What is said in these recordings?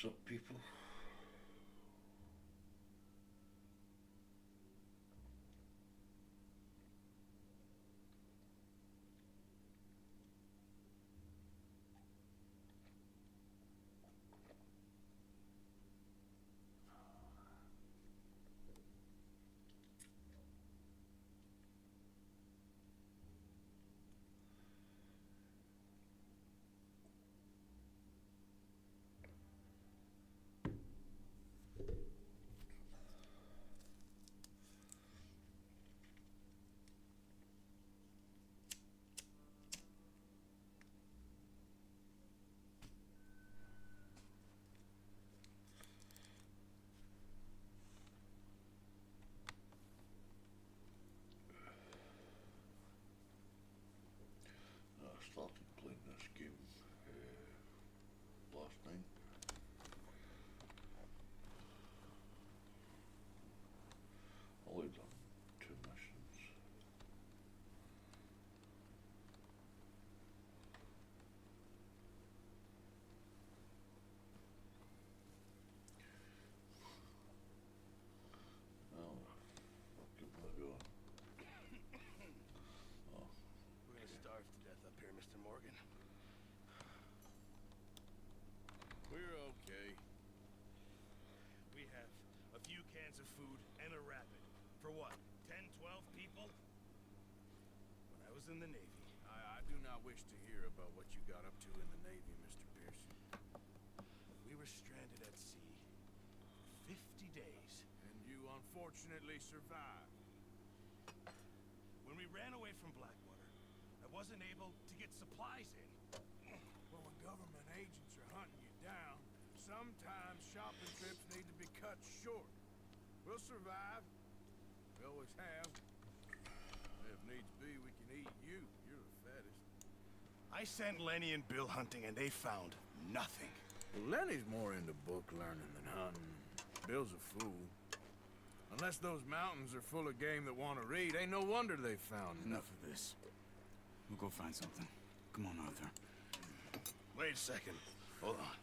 up, people? I started playing this game last night. I only done 2 missions. Oh, I'll give it a go. Oh. We're gonna starve to death up here, Mr. Morgan. We're okay. We have a few cans of food and a rabbit. For what, 10, 12 people? When I was in the Navy. I do not wish to hear about what you got up to in the Navy, Mr. Pearson. We were stranded at sea for 50 days. And you unfortunately survived. When we ran away from Blackwater, I wasn't able to get supplies in. Well, when government agents are hunting you down, sometimes shopping trips need to be cut short. We'll survive. We always have. If needs be, we can eat you. You're the fattest. I sent Lenny and Bill hunting and they found nothing. Well, Lenny's more into book learning than hunting. Bill's a fool. Unless those mountains are full of game that want to read, ain't no wonder they found Enough nothing. of this. We'll go find something. Come on, Arthur. Wait a second. Hold on.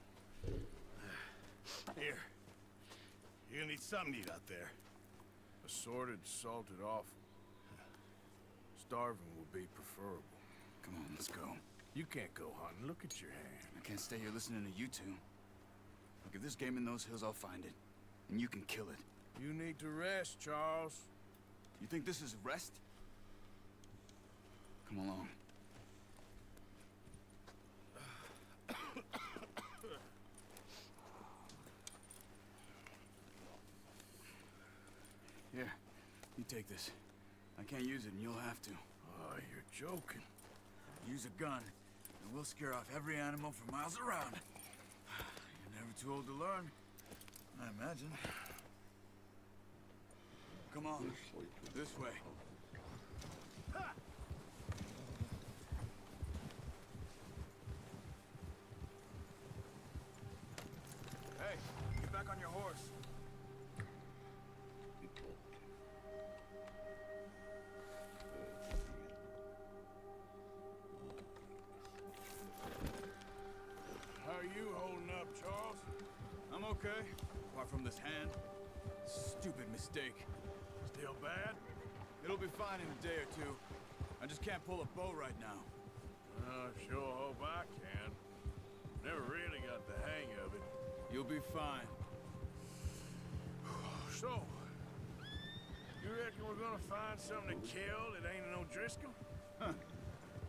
Here. You're gonna need something to eat out there. Assorted, salted offal. Starving will be preferable. Come on, let's go. You can't go hunting. Look at your hand. I can't stay here listening to you two. Look, if there's game in those hills, I'll find it. And you can kill it. You need to rest, Charles. You think this is rest? Come along. Here, you take this. I can't use it, and you'll have to. Oh, you're joking. Use a gun, and we'll scare off every animal for miles around. You're never too old to learn, I imagine. Come on, this way. Hey, get back on your horse. How are you holding up, Charles? I'm okay, apart from this hand. Stupid mistake. Still bad? It'll be fine in a day or two. I just can't pull a bow right now. I sure hope I can. Never really got the hang of it. You'll be fine. So, you reckon we're gonna find something to kill that ain't no Driscoll? Huh.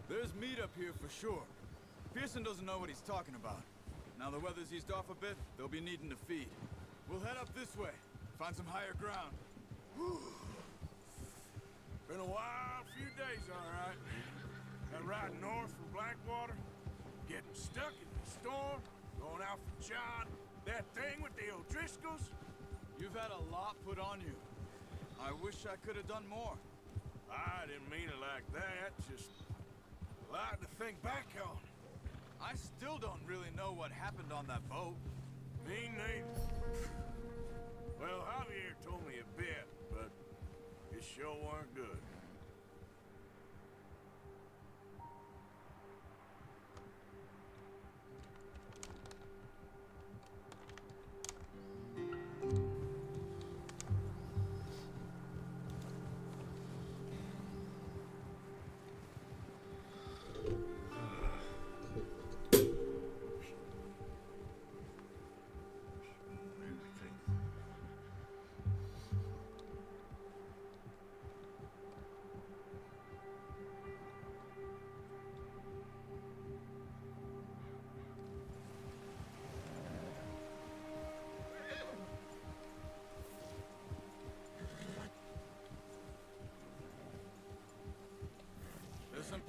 There's meat up here for sure. Pearson doesn't know what he's talking about. Now the weather's eased off a bit, they'll be needing to feed. We'll head up this way, find some higher ground. Been a wild few days, all right. That ride north from Blackwater, getting stuck in the storm, going out for John, that thing with the O'Driscolls. You've had a lot put on you. I wish I could have done more. I didn't mean it like that, just a lot to think back on. I still don't really know what happened on that boat. Me neither. Well, Javier told me a bit, but it sure weren't good.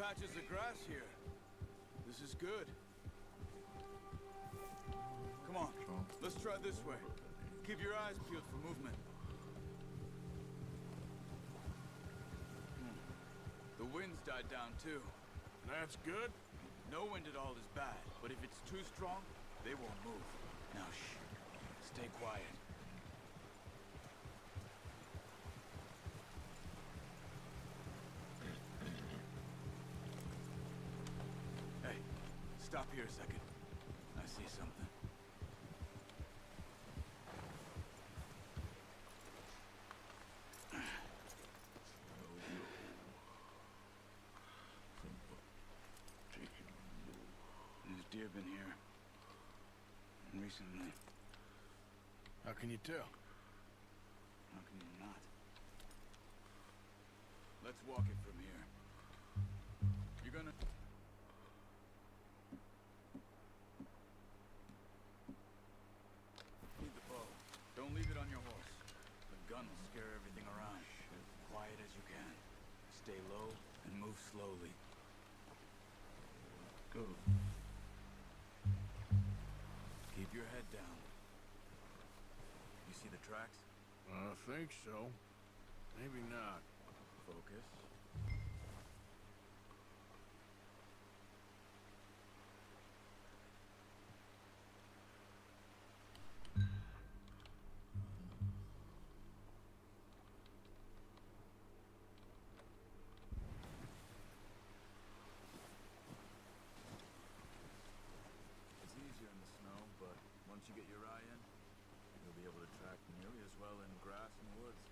patches of grass here. This is good. Come on, let's try this way. Keep your eyes peeled for movement. The wind's died down too. That's good. No wind at all is bad, but if it's too strong, they won't move. Now shh. Stay quiet. Hey, stop here a second. I see something. These deer been here recently. How can you tell? How can you not? Let's walk it from here. You're gonna... Need the bow. Don't leave it on your horse. The gun will scare everything around. Quiet as you can. Stay low and move slowly. Go. Keep your head down. You see the tracks? I think so. Maybe not. Focus. It's easier in the snow, but once you get your eye in, you'll be able to track nearly as well in grass and woods.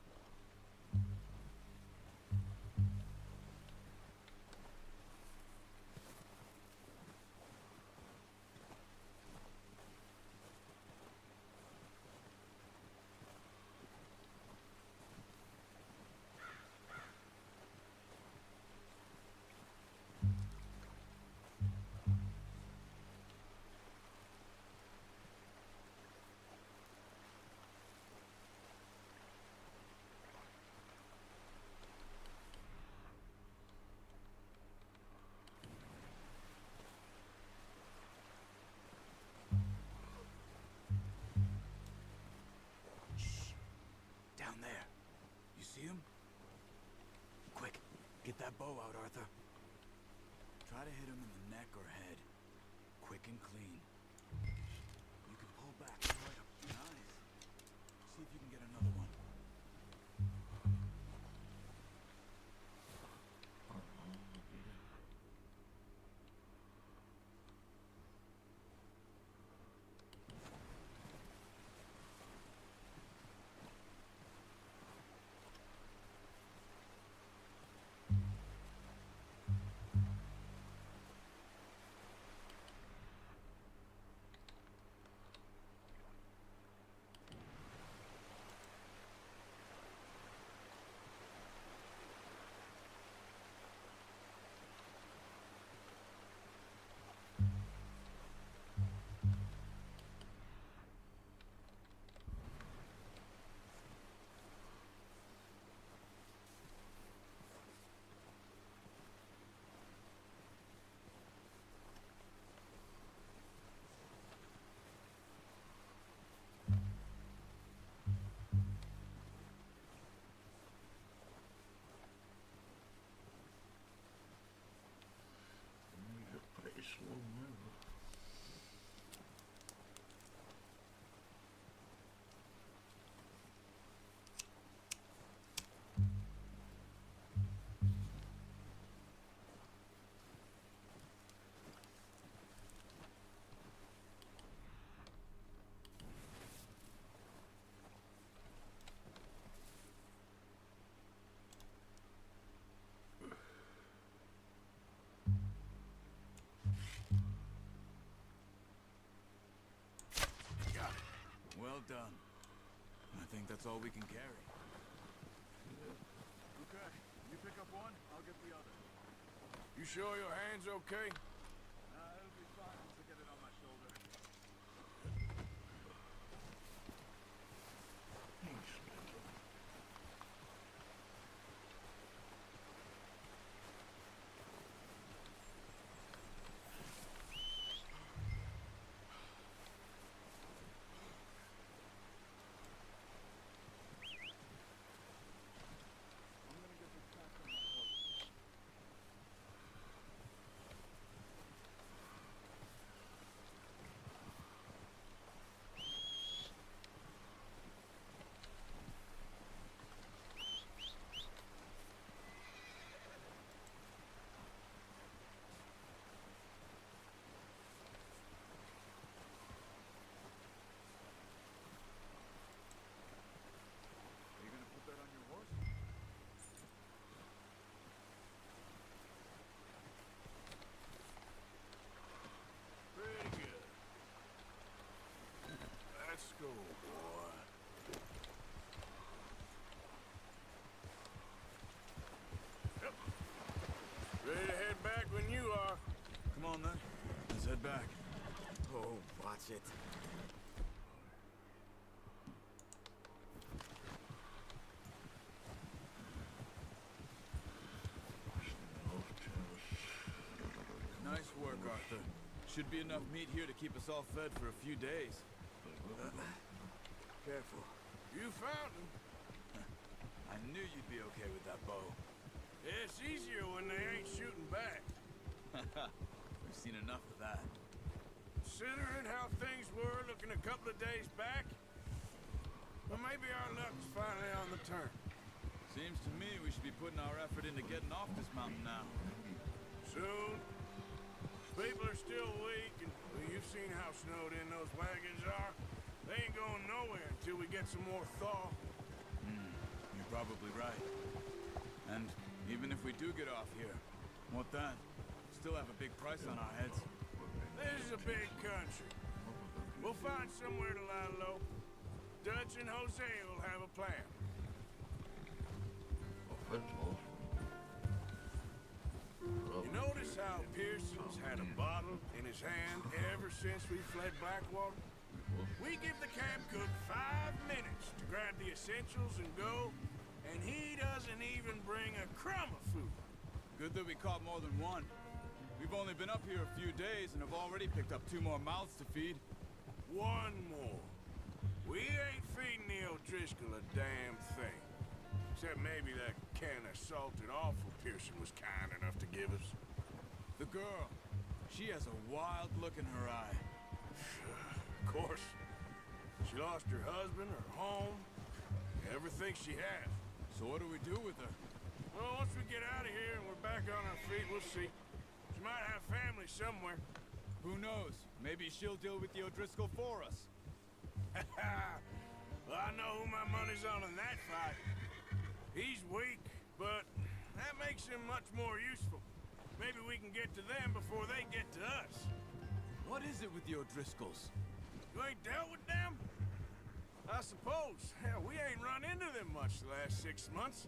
Down there. You see him? Quick, get that bow out, Arthur. Try to hit him in the neck or head. Quick and clean. You can pull back right up. Nice. See if you can get another one. Pretty slow mover. Well done. I think that's all we can carry. Okay, you pick up one, I'll get the other. You sure your hand's okay? It'll be fine once I get it on my shoulder. head back. Oh, watch it. Nice work, Arthur. Should be enough meat here to keep us all fed for a few days. Careful. You found him. I knew you'd be okay with that bow. It's easier when they ain't shooting back. We've seen enough of that. Considering how things were looking a couple of days back, well, maybe our luck's finally on the turn. Seems to me we should be putting our effort into getting off this mountain now. Soon. People are still weak, and well, you've seen how snowed in those wagons are. They ain't going nowhere until we get some more thaw. You're probably right. And even if we do get off here, what then? Still have a big price on our heads. This is a big country. We'll find somewhere to lie low. Dutch and Jose will have a plan. You notice how Pearson's had a bottle in his hand ever since we fled Blackwater? We give the camp cook 5 minutes to grab the essentials and go, and he doesn't even bring a crumb of food. Good that we caught more than one. We've only been up here a few days and have already picked up 2 more mouths to feed. One more. We ain't feeding the O'Driscoll a damn thing. Except maybe that can of salted offal Pearson was kind enough to give us. The girl. She has a wild look in her eye. Of course. She lost her husband, her home, everything she had. So what do we do with her? Well, once we get out of here and we're back on our feet, we'll see. She might have family somewhere. Who knows? Maybe she'll deal with the O'Driscoll for us. Well, I know who my money's on in that fight. He's weak, but that makes him much more useful. Maybe we can get to them before they get to us. What is it with the O'Driscolls? You ain't dealt with them? I suppose. Hell, we ain't run into them much the last 6 months.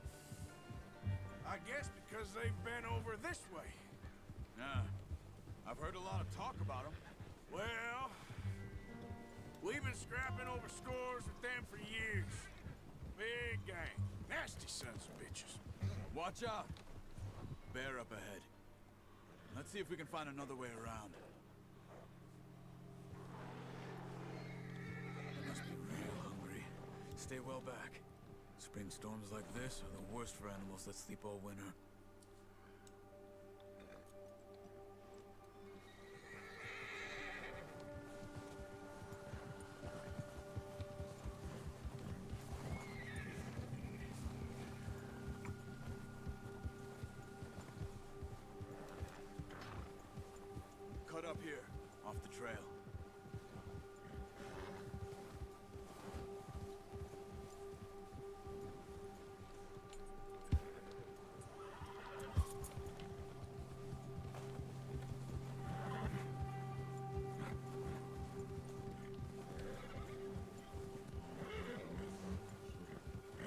I guess because they've been over this way. Yeah. I've heard a lot of talk about them. Well, we've been scrapping over scores with them for years. Big gang. Nasty sons of bitches. Watch out! Bear up ahead. Let's see if we can find another way around. They must be real hungry. Stay well back. Spring storms like this are the worst for animals that sleep all winter. Cut up here, off the trail.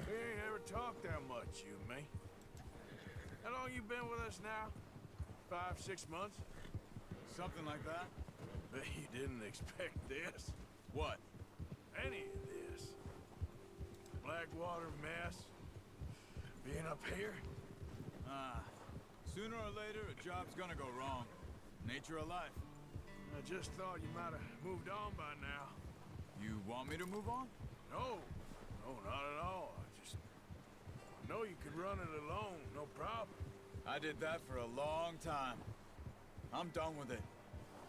We ain't ever talked that much, you and me. How long you been with us now? 5, 6 months? Something like that? Bet you didn't expect this. What? Any of this. Blackwater mess. Being up here. Sooner or later, a job's gonna go wrong. Nature of life. I just thought you might have moved on by now. You want me to move on? No. No, not at all. I know you could run it alone, no problem. I did that for a long time. I'm done with it.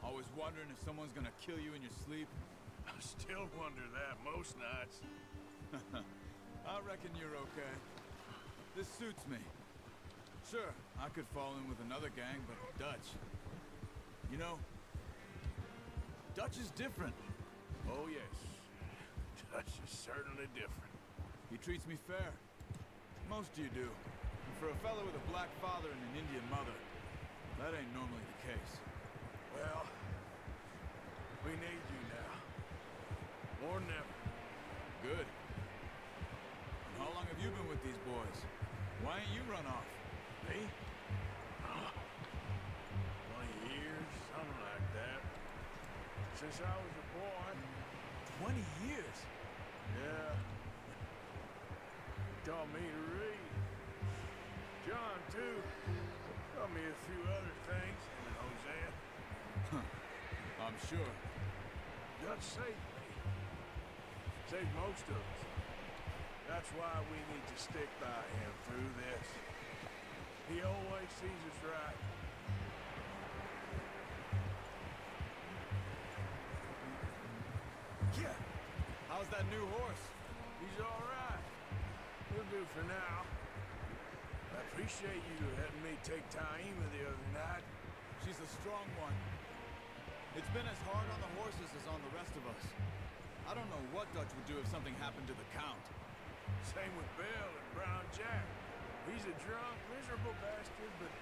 Always wondering if someone's gonna kill you in your sleep. I still wonder that most nights. I reckon you're okay. This suits me. Sure, I could fall in with another gang, but Dutch... You know, Dutch is different. Oh, yes. Dutch is certainly different. He treats me fair. Most of you do. And for a fellow with a black father and an Indian mother, that ain't normally the case. Well, we need you now. More than ever. Good. And how long have you been with these boys? Why ain't you run off? Me? 20 years, something like that. since I was a boy. 20 years? Yeah. He taught me to read. John, too. Taught me a few other things. Him and Hosea. I'm sure. Dutch saved me. Saved most of us. That's why we need to stick by him through this. He always sees us right. Yeah. How's that new horse? He's all right. He'll do for now. I appreciate you letting me take Taima the other night. She's a strong one. It's been as hard on the horses as on the rest of us. I don't know what Dutch would do if something happened to the Count. Same with Bill and Brown Jack. He's a drunk, miserable bastard, but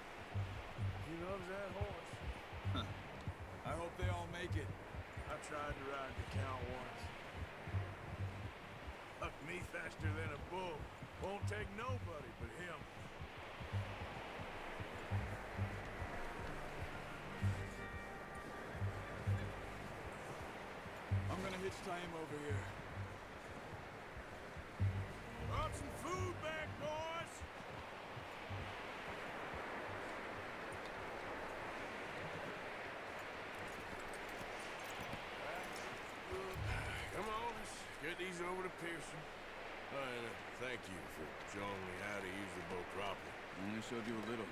he loves that horse. I hope they all make it. I tried to ride the Count once. Hucked me faster than a bull. Won't take nobody but him. I'm gonna hitch Taima over here. Brought some food back, boys! Come on, let's get these over to Pearson. And thank you for showing me how to use the boat properly. I only showed you a little.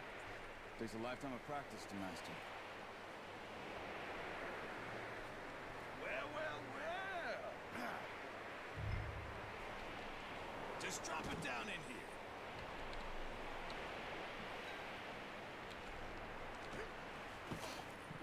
Takes a lifetime of practice to master. Well, well, well. Just drop it down in here.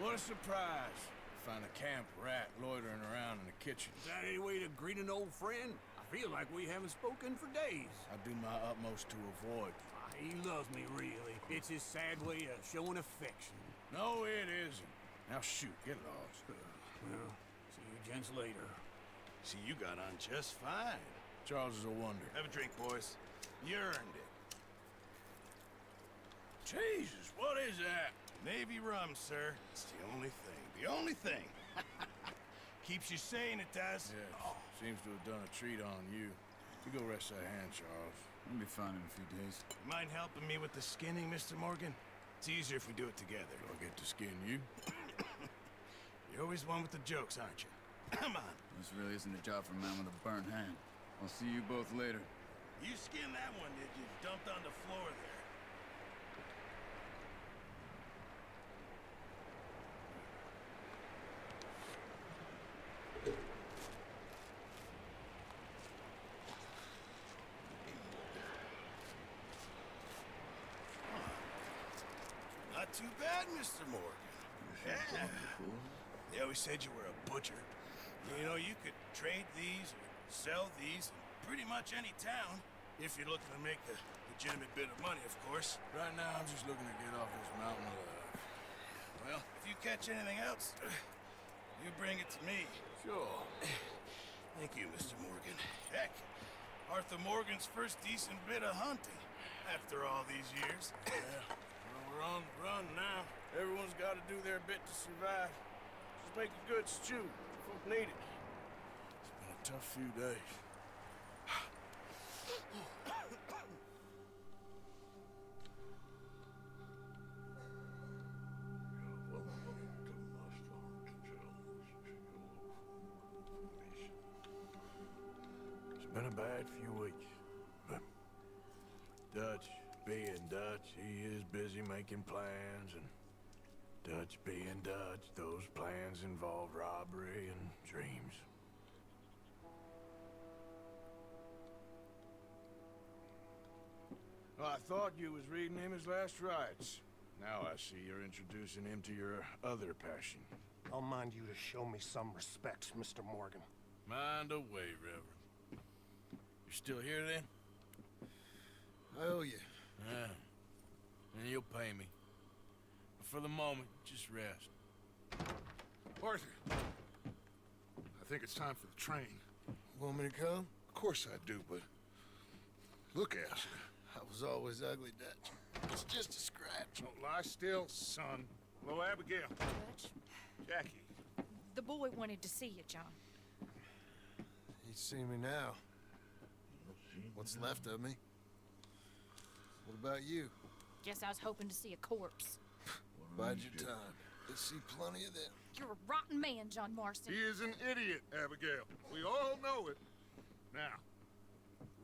What a surprise. Find a camp rat loitering around in the kitchen. Is that any way to greet an old friend? I feel like we haven't spoken for days. I do my utmost to avoid. He loves me, really. It's his sad way of showing affection. No, it isn't. Now shoot, get lost. Well, see you gents later. See, you got on just fine. Charles is a wonder. Have a drink, boys. You earned it. Jesus, what is that? Navy rum, sir. It's the only thing. The only thing. Keeps you sane, it does. Yes, seems to have done a treat on you. You go rest that hand, Charles. I'll be fine in a few days. You mind helping me with the skinning, Mr. Morgan? It's easier if we do it together. Do I get to skin you? You're always one with the jokes, aren't you? Come on. This really isn't a job for a man with a burnt hand. I'll see you both later. You skinned that one, did you? Dumped on the floor there. Not too bad, Mr. Morgan. Yeah. They always said you were a butcher. You know, you could trade these or sell these in pretty much any town if you're looking to make a legitimate bit of money, of course. Right now, I'm just looking to get off this mountain alive. Well, if you catch anything else, you bring it to me. Sure. Thank you, Mr. Morgan. Heck, Arthur Morgan's first decent bit of hunting after all these years. Yeah. Well, we're on the run now. Everyone's got to do their bit to survive. Just make a good stew. Folk need it. It's been a tough few days. It's been a bad few weeks, but Dutch being Dutch, he is busy making plans, and Dutch being Dutch, those plans involve robbery and dreams. Well, I thought you was reading him his last rites. Now I see you're introducing him to your other passion. I'll mind you to show me some respect, Mr. Morgan. Mind away, Reverend. You're still here, then? I owe you. Yeah. And you'll pay me. But for the moment, just rest. Arthur, I think it's time for the train. Want me to come? Of course I do, but look at you. I was always ugly, Dutch. It's just a scratch. Don't lie still, son. Hello, Abigail. Jackie. The boy wanted to see you, John. He'd see me now. What's left of me? What about you? Guess I was hoping to see a corpse. Bide your time. You'll see plenty of them. You're a rotten man, John Marston. He is an idiot, Abigail. We all know it. Now,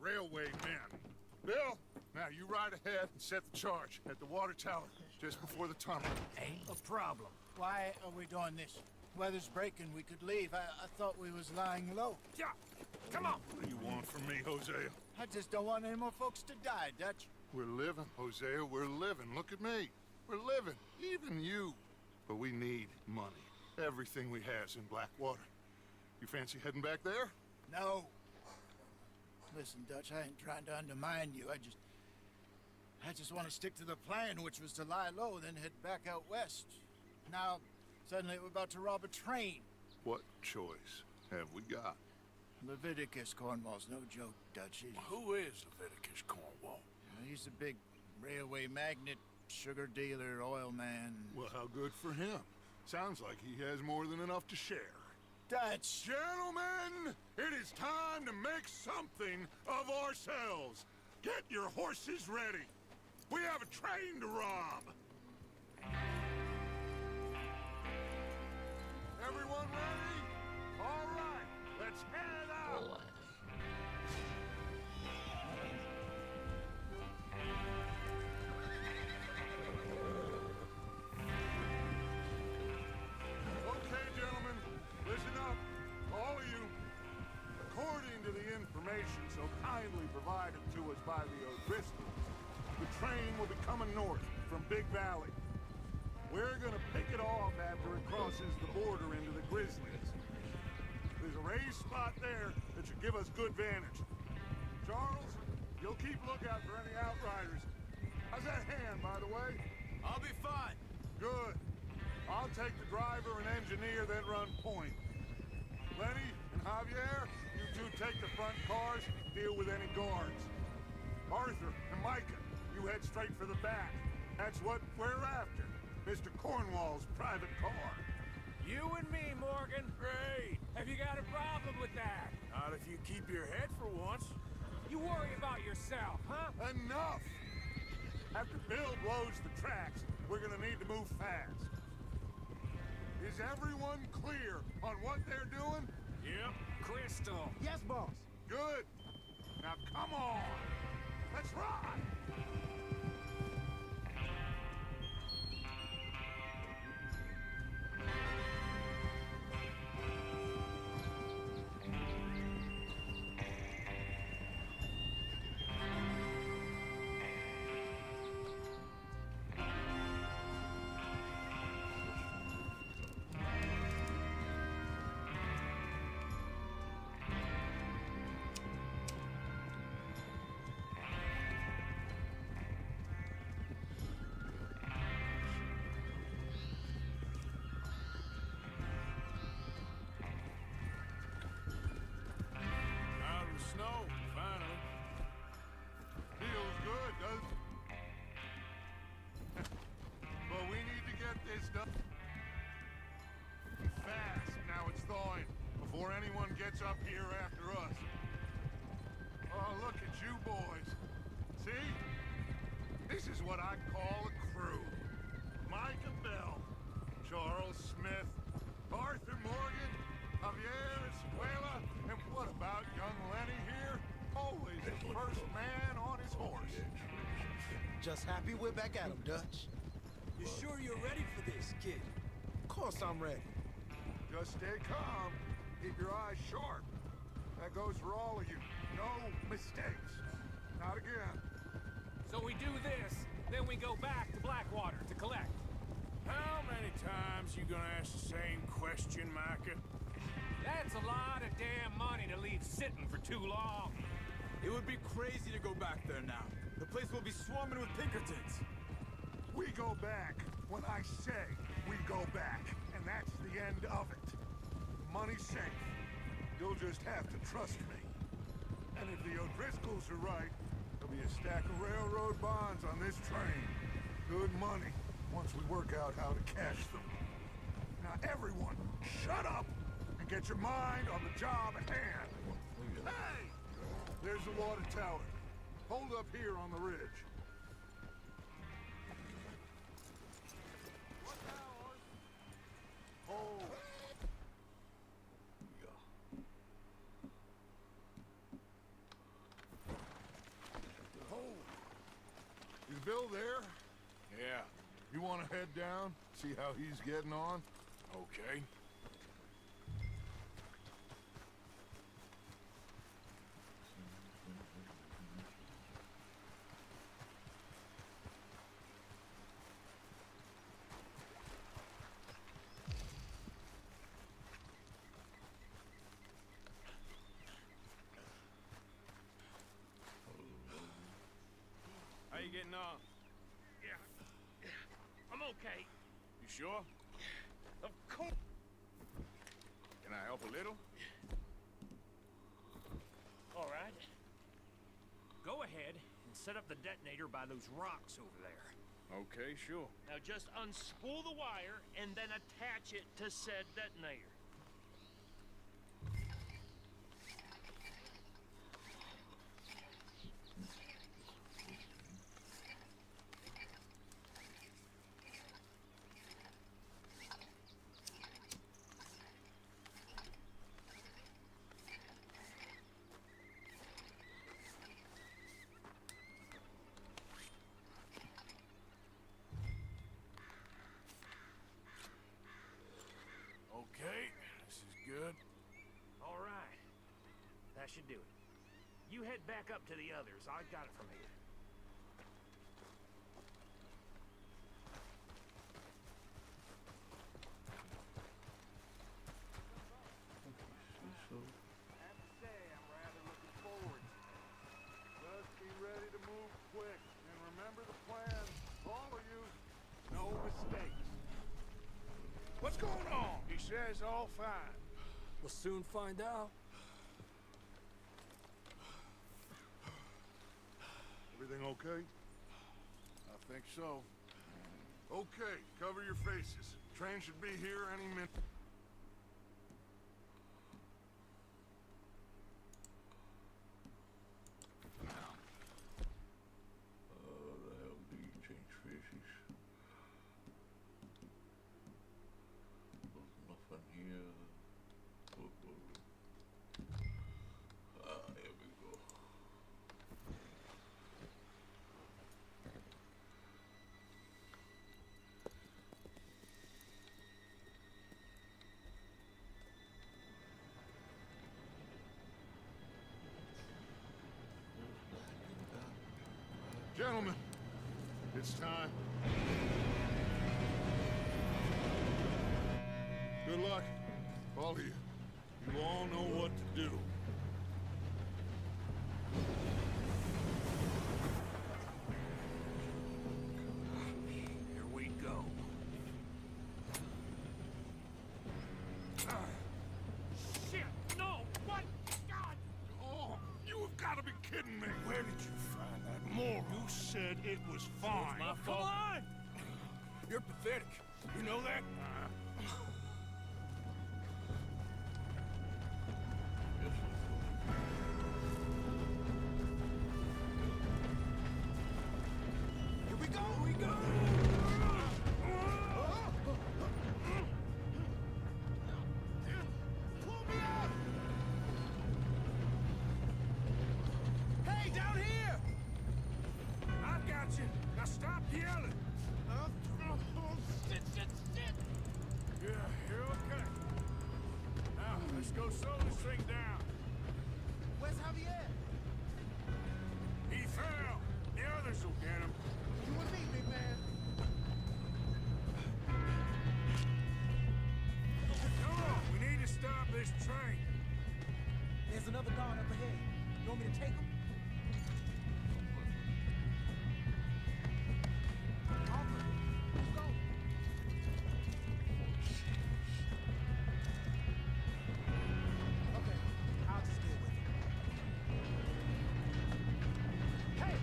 railway men. Bill, now you ride ahead and set the charge at the water tower just before the tunnel. Ain't a problem. Why are we doing this? Weather's breaking. We could leave. I thought we was lying low. Yeah, come on. What do you want from me, Hosea? I just don't want any more folks to die, Dutch. We're living, Hosea, we're living. Look at me. We're living, even you. But we need money. Everything we has in Blackwater. You fancy heading back there? No. Listen, Dutch, I ain't trying to undermine you. I just want to stick to the plan, which was to lie low, then head back out west. Now, suddenly we're about to rob a train. What choice have we got? Leviticus Cornwall's no joke, Dutch. Who is Leviticus Cornwall? He's a big railway magnate, sugar dealer, oil man. Well, how good for him. Sounds like he has more than enough to share. Dutch! Gentlemen, it is time to make something of ourselves. Get your horses ready. We have a train to rob. Everyone ready? All right, let's head out. Relax. Okay, gentlemen, listen up, all of you. According to the information so kindly provided to us by the O'Driscolls, the train will be coming north from Big Valley. We're gonna pick it off after it crosses the border into the Grizzlies. There's a raised spot there that should give us good vantage. Charles, you'll keep lookout for any outriders. How's that hand, by the way? I'll be fine. Good. I'll take the driver and engineer, then run point. Lenny and Javier, you two take the front cars, deal with any guards. Arthur and Micah, you head straight for the back. That's what we're after. Mr. Cornwall's private car. You and me, Morgan. Great. Have you got a problem with that? Not if you keep your head for once. You worry about yourself, huh? Enough! After Bill blows the tracks, we're gonna need to move fast. Is everyone clear on what they're doing? Yep. Crystal. Yes, boss. Good. Now come on. Let's ride. Out of the snow, finally. Feels good, doesn't it? But we need to get this done fast. Now it's thawing before anyone gets up here after us. Oh, look at you boys. See? This is what I call a crew. Micah Bell, Charles Smith, Arthur Morgan, Javier Escuela, and what about young Lenny here? Always the first man on his horse. Just happy we're back at 'em, Dutch. You sure you're ready for this, kid? Of course I'm ready. Just stay calm. Keep your eyes sharp. That goes for all of you. No mistakes. Not again. So we do this, then we go back to Blackwater to collect. How many times you gonna ask the same question, Micah? That's a lot of damn money to leave sitting for too long. It would be crazy to go back there now. The place will be swarming with Pinkertons. We go back when I say we go back, and that's the end of it. The money's safe. You'll just have to trust me. And if the O'Driscolls are right, there'll be a stack of railroad bonds on this train. Good money, once we work out how to cash them. Now Now, everyone, shut up and get your mind on the job at hand. Hey! There's the water tower. Hold up here on the ridge. What towers? Hold. Hold. Is Bill there? Yeah. You want to head down? See how he's getting on? Okay. How you getting on? Yeah. I'm okay. You sure? Of course. Can I help a little? All right. Go ahead and set up the detonator by those rocks over there. Okay, sure. Now just unspool the wire and then attach it to said detonator. Okay, this is good. All right. That should do it. You head back up to the others. I got it from here. So, I have to say, I'm rather looking forward. Just be ready to move quick. And remember the plan. All of you, no mistakes. What's going on? He says all fine. We'll soon find out. Everything okay? I think so. Okay, cover your faces. Train should be here any minute. the hell do you change faces? There's nothing here. Here we go. Gentlemen, it's time. Good luck, all of you. You all know what to do. Here we go. Shit! No! What? God! Oh, you have got to be kidding me. Where did you find that moron? You said it was fine. My Come fault. on! You're pathetic. You know that? Here we go! Here we go! Hey, down here! I got you. Now stop yelling. Yeah, you're okay. Now, let's go slow this thing down. Where's Javier? He fell. The others will get him. You and me, big man. Come on, we need to stop this train. There's another guard up ahead. You want me to take him? Arthur, let's go. Okay, I'll just deal with it. Hey!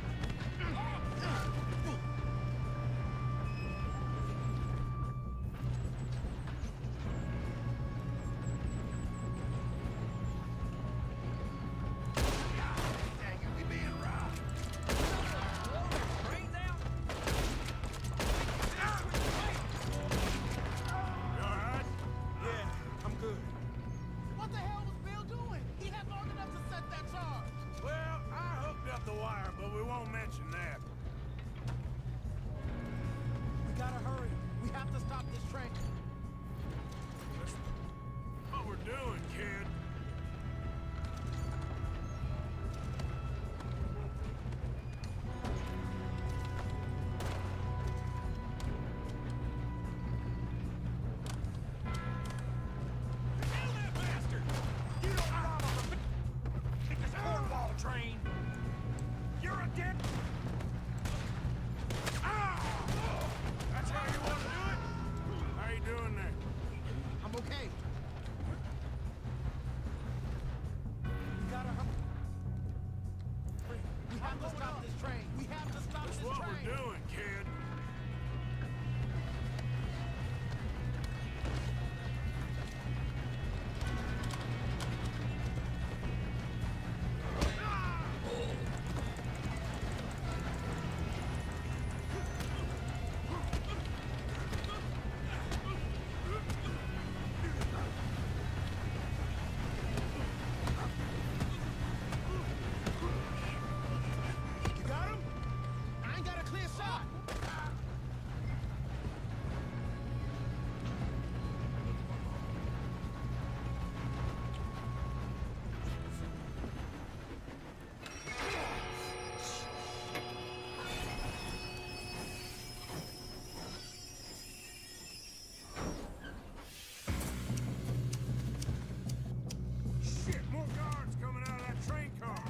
Shit, more guards coming out of that train car.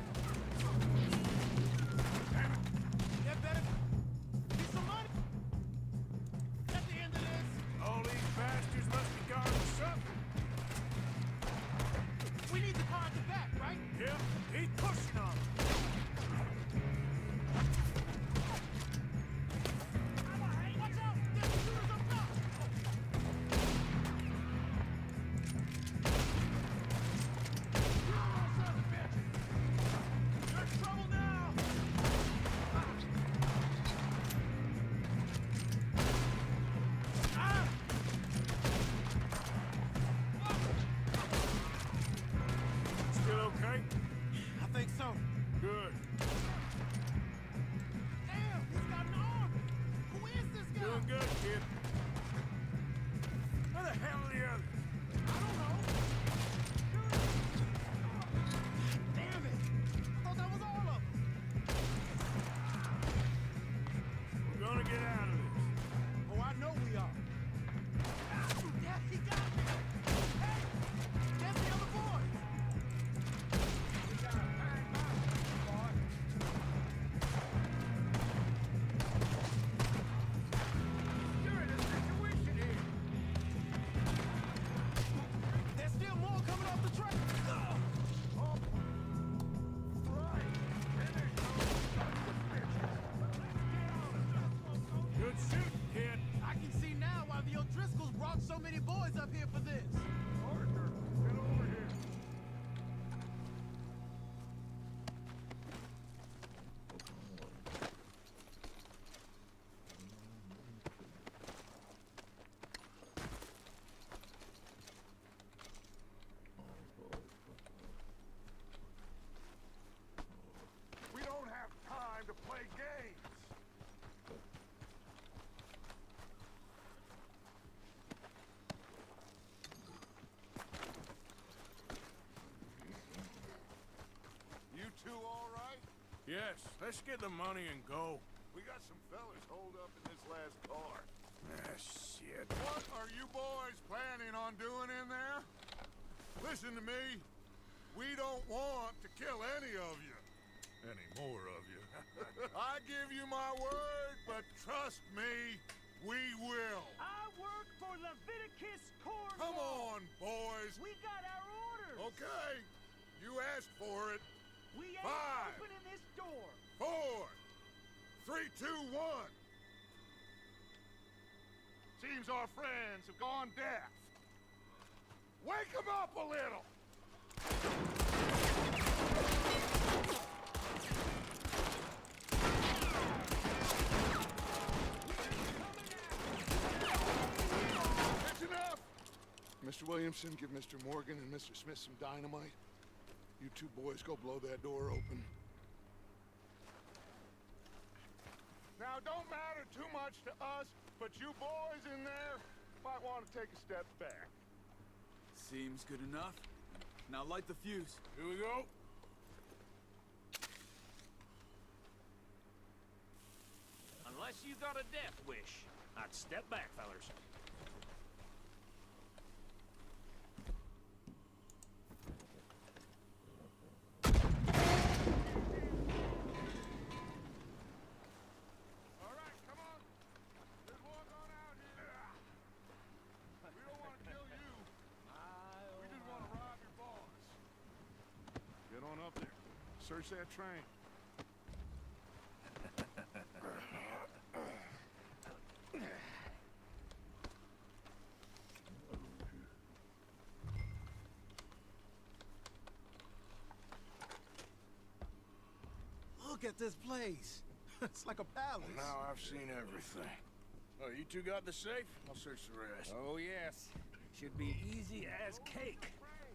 Damn it. That better be some money. At the end of this, All these bastards must be guarding something. we need the car at the back, right? Yeah, he's pushing on them. Watch out! There's shooters up top! You're in trouble now! Still okay? I think so. Good. Damn, he's got an arm! Who is this guy? Doing good, kid. Where the hell are the others? I don't know. Damn it! I thought that was all of them. We're gonna get out of this. Oh, I know we are. Yeah, he got me! Hey! There's the other boys! We got a fine mountain, boy. You're in a situation here. There's still more coming off the train! Good shoot, kid. I can see now why the O'Driscolls brought so many boys up here for this. Arthur, get over here. We don't have time to play games. You two all right? Yes, let's get the money and go. We got some fellas holed up in this last car. Ah, shit. What are you boys planning on doing in there? Listen to me. We don't want to kill any of you. Any more of you. I give you my word, but trust me, we will. I work for Leviticus Court. Come on, boys. We got our orders. Okay, you asked for it. We ain't 5, opening this door. 4, 3, 2, 1. Seems our friends have gone deaf. Wake them up a little. That's enough. Mr. Williamson, give Mr. Morgan and Mr. Smith some dynamite. You two boys go blow that door open. Now, don't matter too much to us, but you boys in there might want to take a step back. Seems good enough. Now light the fuse. Here we go. Unless you got a death wish, I'd step back, fellers. All right, come on. There's more going out here. We don't want to kill you. We just want to rob your boss. Get on up there. Search that train. Look at this place. It's like a palace. Now I've seen everything. Oh, you two got the safe? I'll search the rest. Oh, yes. Should be easy as cake.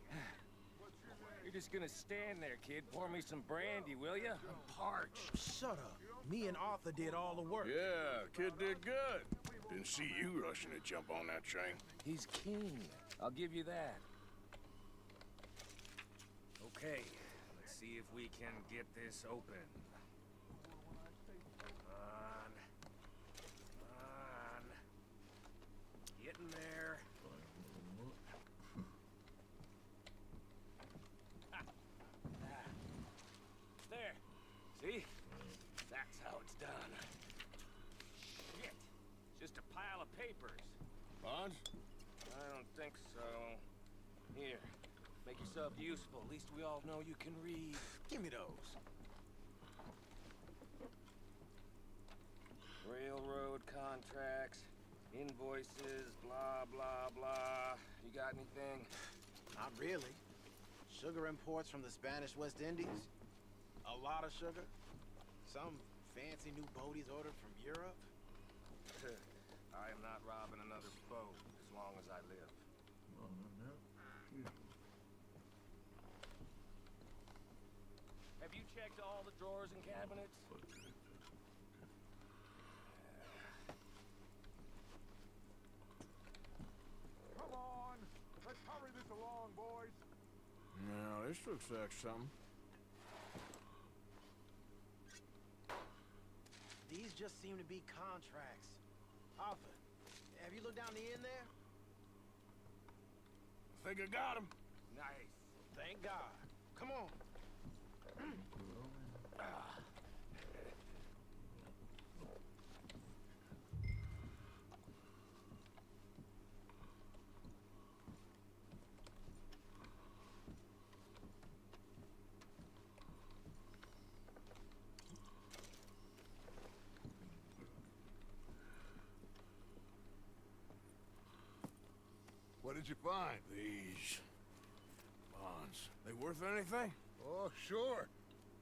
Hey, just gonna stand there, kid. Pour me some brandy, will ya? I'm parched. Shut up. Me and Arthur did all the work. Yeah, kid did good. Didn't see you rushing to jump on that train. He's king. I'll give you that. Okay, let's see if we can get this open. Come on. Come on. Getting there. There. See? That's how it's done. Shit. Just a pile of papers. Bonds? I don't think so. Here. Make yourself useful. At least we all know you can read. Give me those. Railroad contracts, invoices, blah, blah, blah. You got anything? Not really. Sugar imports from the Spanish West Indies. A lot of sugar. Some fancy new boat he's ordered from Europe. I am not robbing another boat as long as I live. Have you checked all the drawers and cabinets? Come on! Let's hurry this along, boys! Now, this looks like something. These just seem to be contracts. Arthur, have you looked down the end there? I think I got him. Nice. Thank God. Come on. What did you find? These bonds. They worth anything? Oh, sure.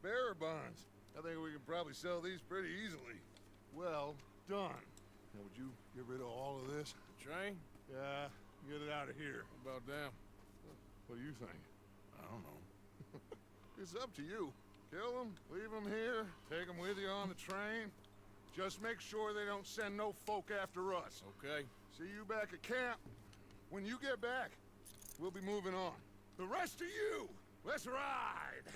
Bearer bonds. I think we can probably sell these pretty easily. Well done. Now, would you get rid of all of this? The train? Yeah, get it out of here. What about them? What do you think? I don't know. It's up to you. Kill them, leave them here, take them with you on the train. Just make sure they don't send no folk after us. Okay. See you back at camp. When you get back, we'll be moving on. The rest of you, let's ride!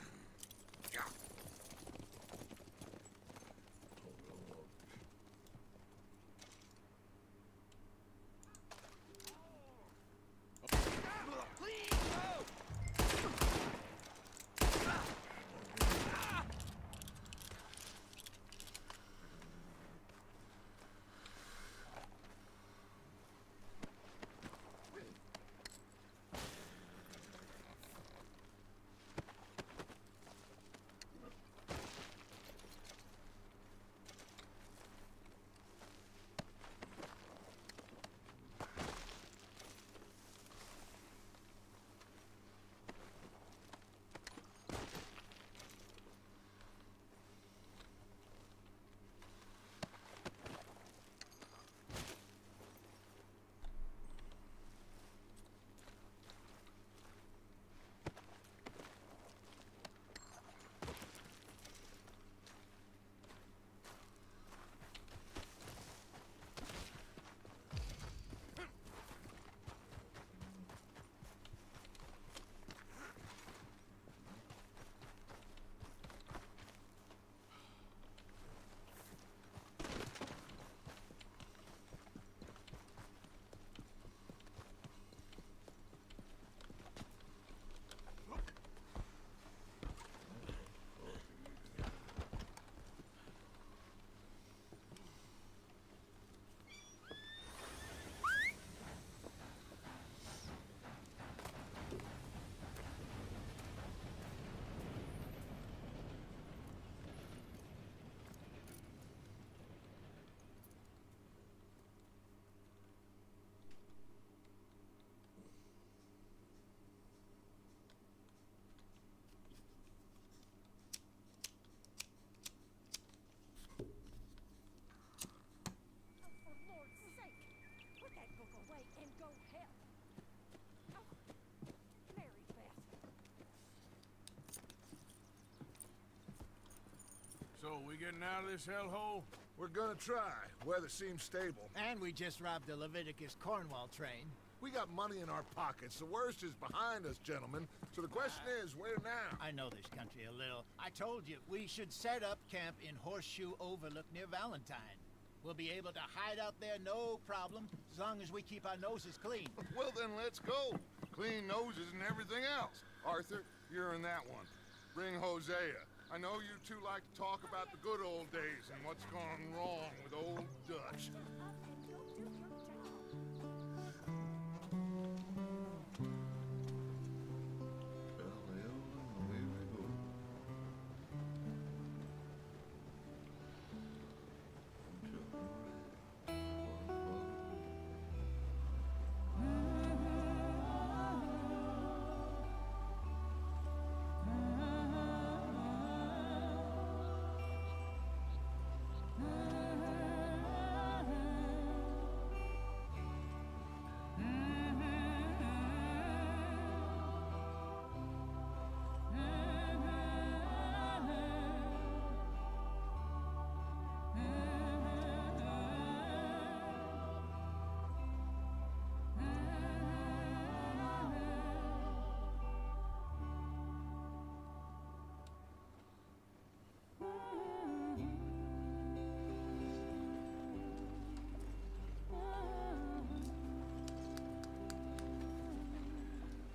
we getting out of this hellhole? We're gonna try. Weather seems stable. And we just robbed the Leviticus Cornwall train. We got money in our pockets. The worst is behind us, gentlemen. So the question is, where now? I know this country a little. I told you, we should set up camp in Horseshoe Overlook near Valentine. We'll be able to hide out there no problem, as long as we keep our noses clean. Well, then let's go. Clean noses and everything else. Arthur, you're in that one. Bring Hosea. I know you two like to talk about the good old days and what's gone wrong with old Dutch.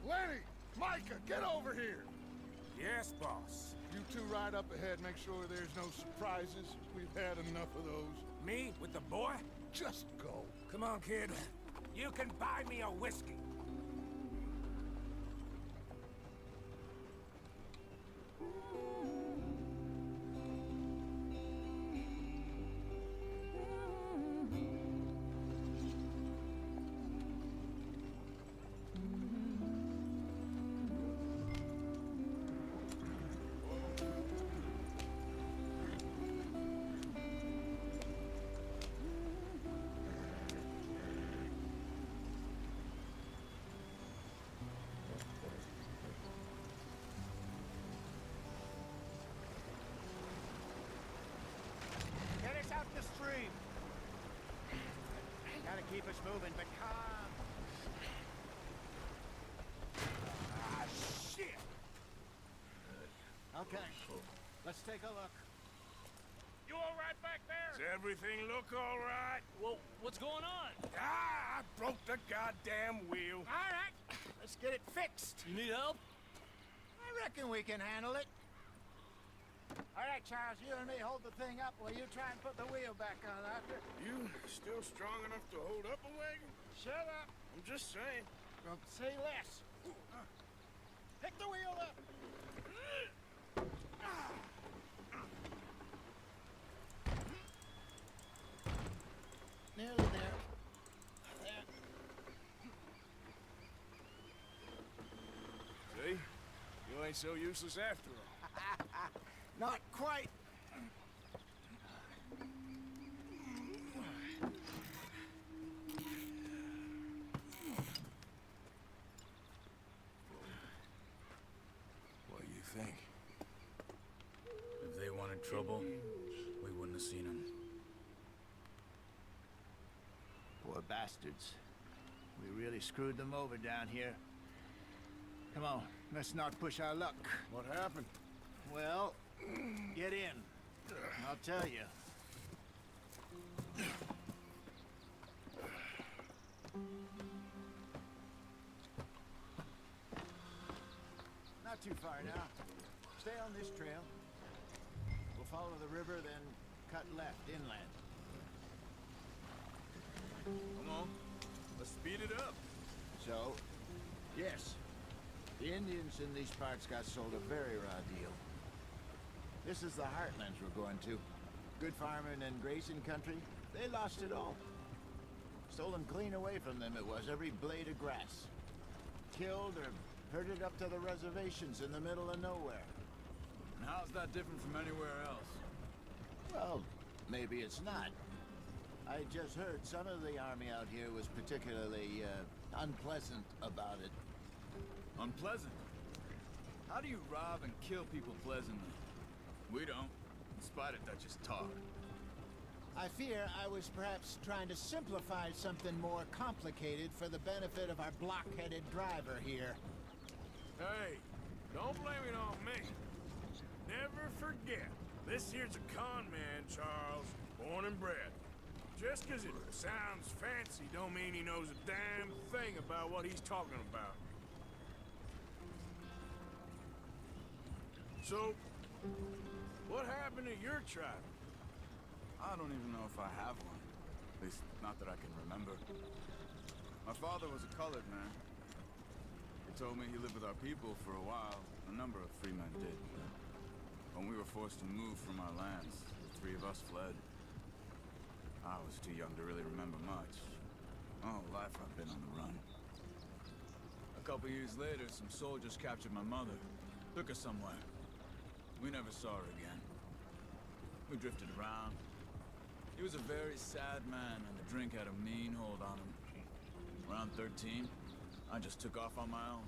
Lenny! Micah, get over here! Yes, boss. You two ride up ahead, make sure there's no surprises. We've had enough of those. Me with the boy? Just go. Come on, kid. You can buy me a whiskey. Get us out the stream. Gotta keep us moving, but calm. Ah, shit! Okay, let's take a look. You all right back there? Does everything look all right? Well, what's going on? Ah, I broke the goddamn wheel. All right, let's get it fixed. You need help? I reckon we can handle it. All right, Charles, you and me hold the thing up while you try and put the wheel back on, Arthur. You still strong enough to hold up a wagon? Shut up. I'm just saying. Well, say less. Pick the wheel up. Nearly there. There. See? You ain't so useless after all. Not quite. What do you think? If they wanted trouble, we wouldn't have seen them. Poor bastards. We really screwed them over down here. Come on, let's not push our luck. What happened? Well, get in. I'll tell you. Not too far now. Stay on this trail. We'll follow the river, then cut left inland. Come on. Let's speed it up. So, yes, the Indians in these parts got sold a very raw deal. This is the heartlands we're going to. Good farming and grazing country, they lost it all. Stolen clean away from them it was, every blade of grass. Killed or herded up to the reservations in the middle of nowhere. And how's that different from anywhere else? Well, maybe it's not. I just heard some of the army out here was particularly, unpleasant about it. Unpleasant? How do you rob and kill people pleasantly? We don't. in spite of Dutch's talk. I fear I was perhaps trying to simplify something more complicated for the benefit of our block-headed driver here. Hey, don't blame it on me. Never forget, this here's a con man, Charles, born and bred. Just 'cause it sounds fancy don't mean he knows a damn thing about what he's talking about. So, what happened to your tribe? I don't even know if I have one. At least, not that I can remember. My father was a colored man. He told me he lived with our people for a while. A number of free men did. When we were forced to move from our lands, the three of us fled. I was too young to really remember much. My whole life I've been on the run. A couple years later, some soldiers captured my mother. Took her somewhere. We never saw her again. We drifted around. He was a very sad man, and the drink had a mean hold on him. Around 13, I just took off on my own.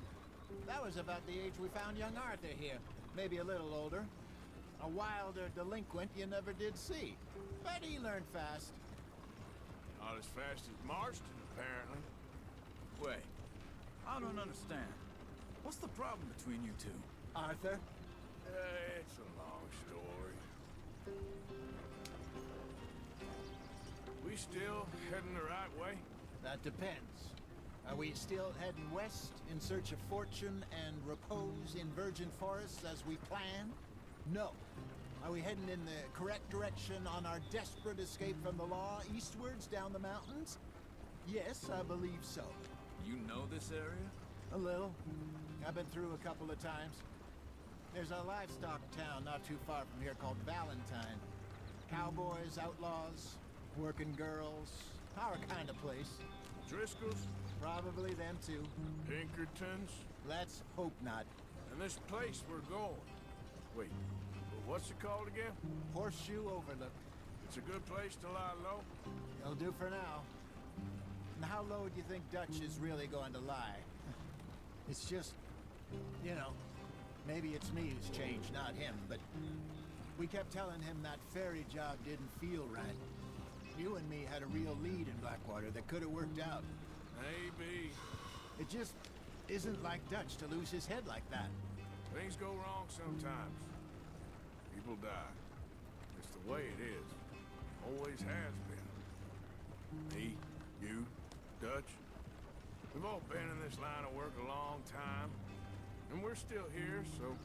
That was about the age we found young Arthur here. Maybe a little older. A wilder delinquent you never did see. But he learned fast. Not as fast as Marston, apparently. Wait, I don't understand. What's the problem between you two? Arthur? It's a long story. We still heading the right way? That depends. Are we still heading west in search of fortune and repose in virgin forests as we planned? No. Are we heading in the correct direction on our desperate escape from the law eastwards down the mountains? Yes, I believe so. You know this area? A little. I've been through a couple of times. There's a livestock town not too far from here called Valentine. Cowboys, outlaws, working girls, our kind of place. Driscoll's? Probably them too. Pinkertons? Let's hope not. And this place we're going. Wait, what's it called again? Horseshoe Overlook. It's a good place to lie low? It'll do for now. And how low do you think Dutch is really going to lie? It's just, you know, maybe it's me who's changed, not him, but we kept telling him that ferry job didn't feel right. You and me had a real lead in Blackwater that could have worked out. Maybe. It just isn't like Dutch to lose his head like that. Things go wrong sometimes. People die. It's the way it is. Always has been. Me, you, Dutch. We've all been in this line of work a long time. And we're still here, so...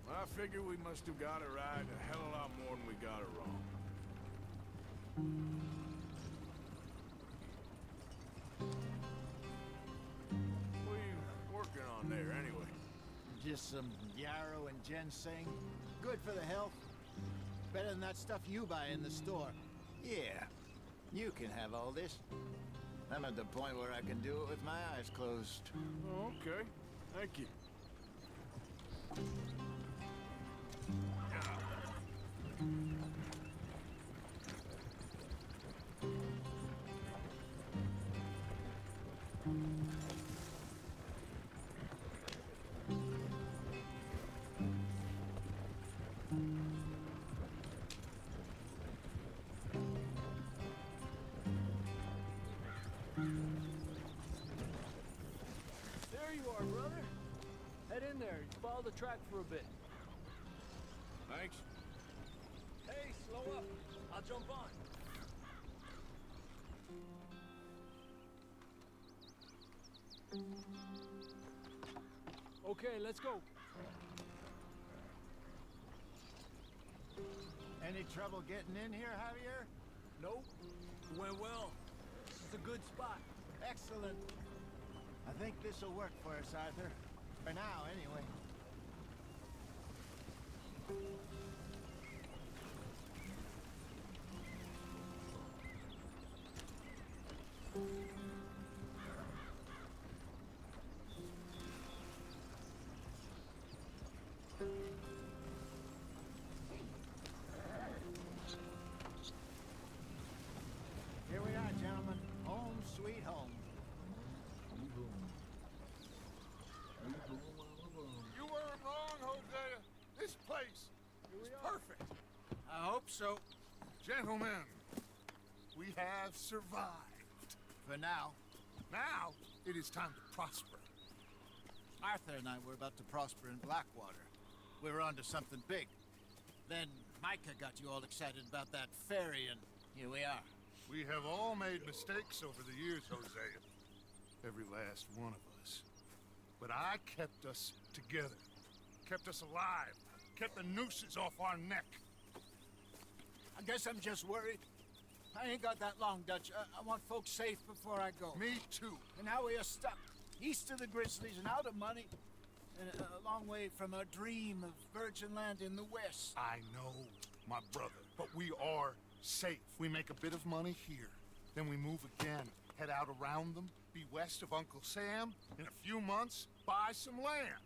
I figure we must have got it right a hell of a lot more than we got it wrong. What are you working on there, anyway? Just some yarrow and ginseng. Good for the health. Better than that stuff you buy in the store. Yeah, you can have all this. I'm at the point where I can do it with my eyes closed. Oh, okay. Thank you. There you are, brother. Head in there and follow the track for a bit. Thanks. Hey, slow up. I'll jump on. Okay, let's go. Any trouble getting in here, Javier? Nope. It went well. It's a good spot. Excellent. I think this'll work for us, Arthur. For now, anyway. Here we are, gentlemen. Home sweet home. You weren't wrong, Hosea. This place Gentlemen, we have survived. For now. Now, it is time to prosper. Arthur and I were about to prosper in Blackwater. We were onto something big. Then Micah got you all excited about that ferry, and here we are. We have all made mistakes over the years, Hosea. Every last one of us. But I kept us together. Kept us alive. Kept the nooses off our neck. I guess I'm just worried. I ain't got that long, Dutch. I want folks safe before I go. Me too. And now we are stuck. East of the Grizzlies and out of money. And a long way from our dream of virgin land in the west. I know, my brother. But we are safe. We make a bit of money here. Then we move again. Head out around them. Be west of Uncle Sam. In a few months, buy some land.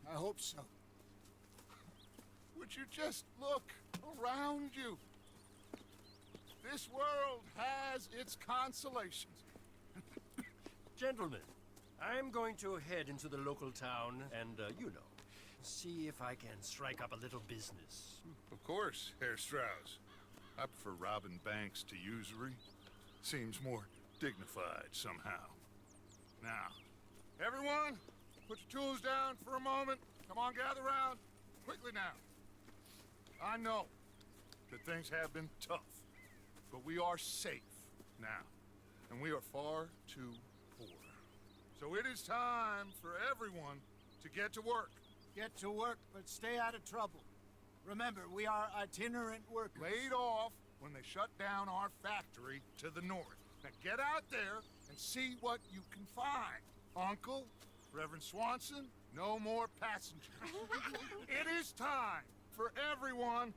I hope so. Would you just look around you? This world has its consolations. Gentlemen, I'm going to head into the local town and, see if I can strike up a little business. Of course, Herr Strauss. I prefer robbing banks to usury. Seems more dignified somehow. Now, everyone, put your tools down for a moment. Come on, gather round. Quickly now. I know that things have been tough, but we are safe now, and we are far too poor. So it is time for everyone to get to work. Get to work, but stay out of trouble. Remember, we are itinerant workers. Laid off when they shut down our factory to the north. Now get out there and see what you can find. Uncle, Reverend Swanson, no more passengers. It is time for everyone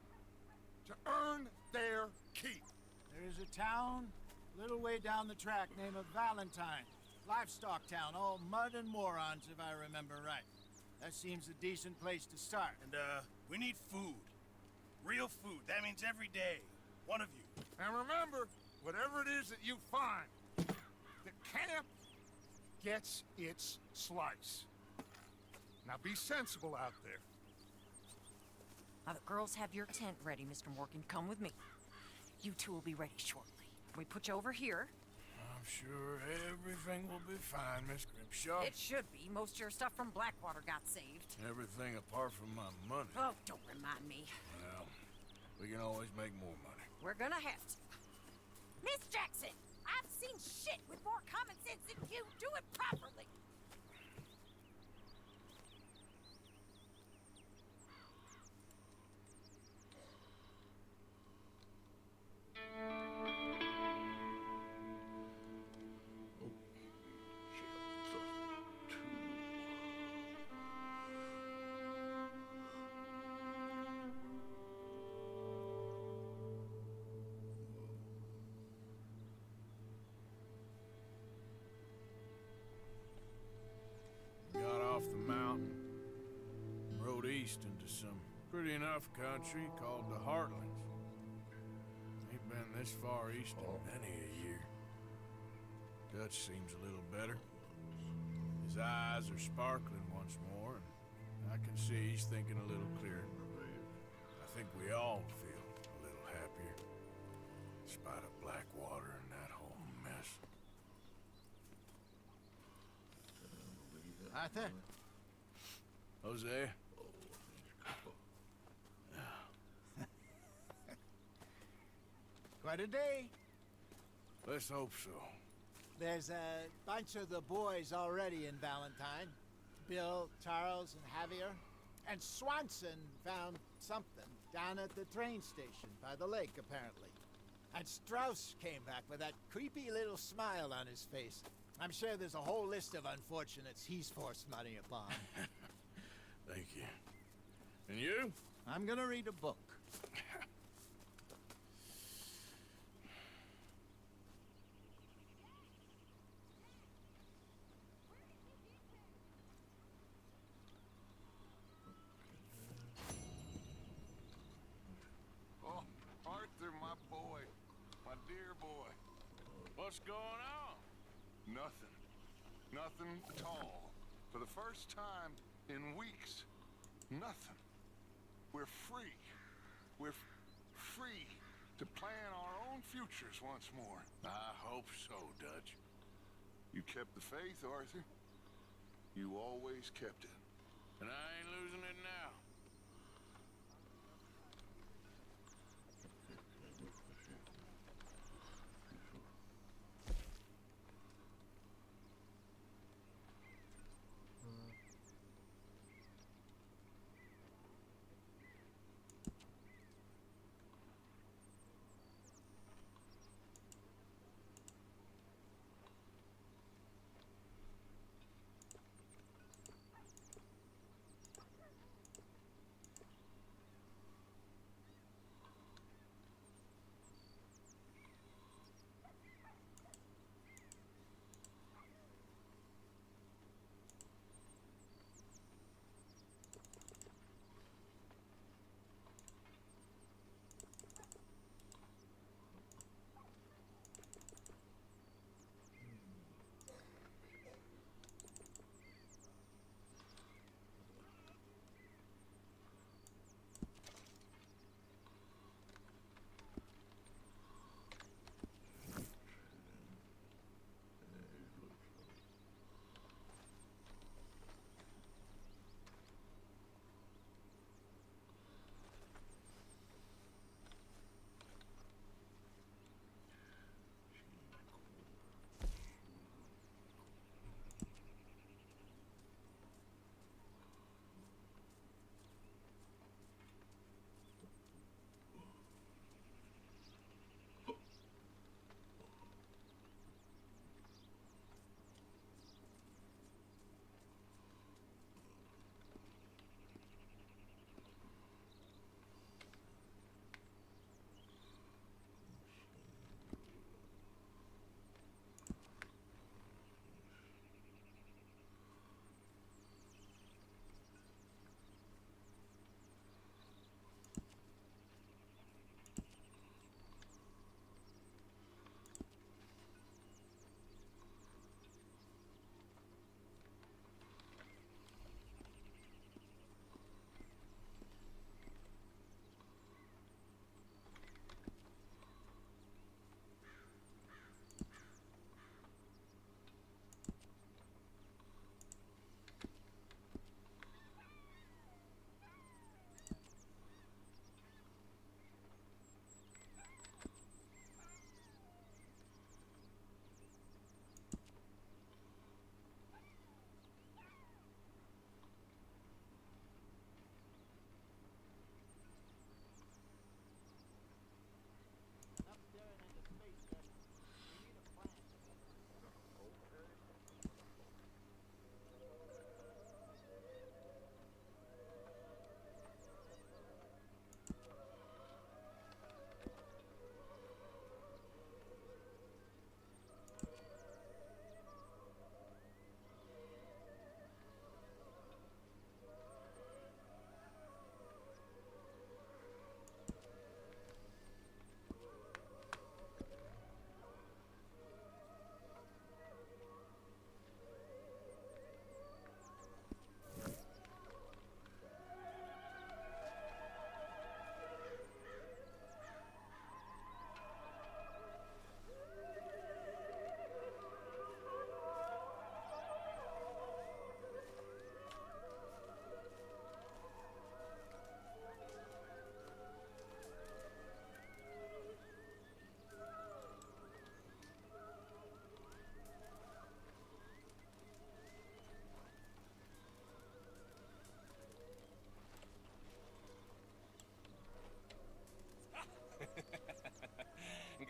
to earn their keep. There is a town a little way down the track named Valentine. Livestock town, all mud and morons, if I remember right. That seems a decent place to start. And, we need food. Real food. That means every day. One of you. And remember, whatever it is that you find, the camp gets its slice. Now be sensible out there. Now the girls have your tent ready, Mr. Morgan. Come with me. You two will be ready shortly. We put you over here. I'm sure everything will be fine, Miss Grimshaw. It should be. Most of your stuff from Blackwater got saved. Everything apart from my money. Oh, don't remind me. Well, we can always make more money. We're gonna have to. Miss Jackson, I've seen shit with more common sense than you. Do it properly. Got off the mountain, rode east into some pretty enough country called the Heartlands. Ain't been this far east in many a year. Dutch seems a little better. His eyes are sparkling once more, and I can see he's thinking a little clearer. I think we all feel a little happier, in spite of Blackwater and that whole mess. Arthur? Jose? Quite a day. Let's hope so. There's a bunch of the boys already in Valentine. Bill, Charles, and Javier. And Swanson found something down at the train station by the lake, apparently. And Strauss came back with that creepy little smile on his face. I'm sure there's a whole list of unfortunates he's forced money upon. Thank you. And you? I'm gonna read a book. Oh, Arthur, my boy. My dear boy. What's going on? Nothing. Nothing at all. For the first time in weeks. Nothing. We're free. We're free to plan our own futures once more. I hope so, Dutch. You kept the faith, Arthur. You always kept it. And I ain't losing it now.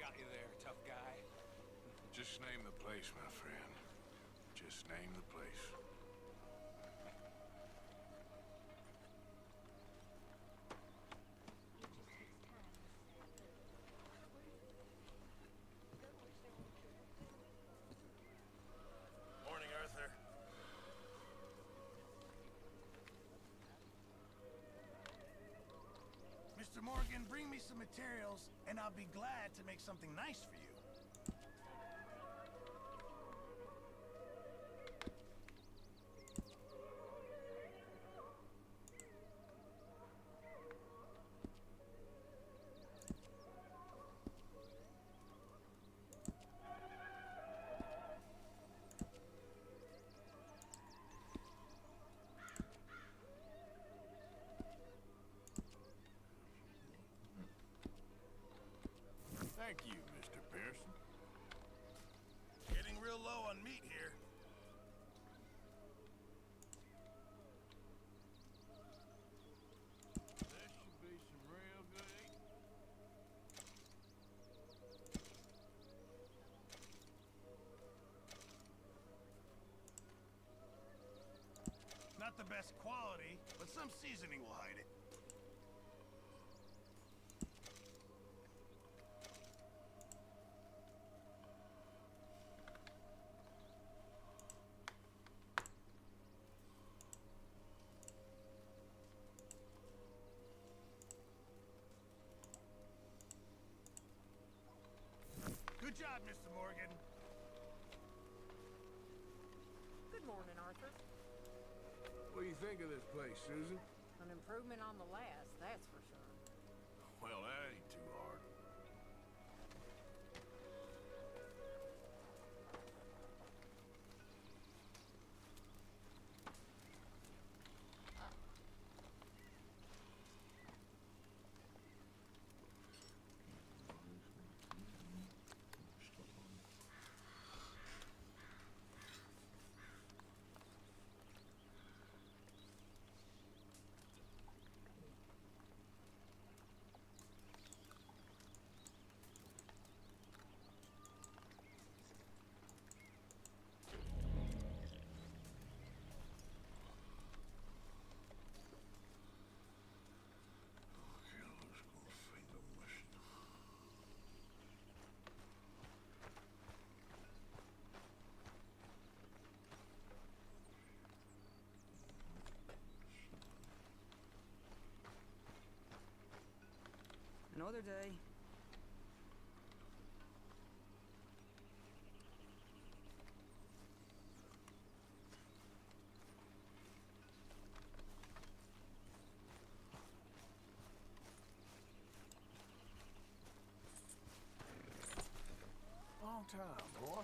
Got you there, tough guy. Just name the place, my friend. Just name the place. Morning, Arthur. Mr. Morgan, bring me some materials, and I'll be glad to make something nice for you. Pearson. Getting real low on meat here. That should be some real good eating. Not the best quality, but some seasoning will hide it. Good job, Mr. Morgan. Good morning, Arthur. What do you think of this place, Susan? An improvement on the last, that's for sure. Well, that ain't too hard. Another day. Long time, boy.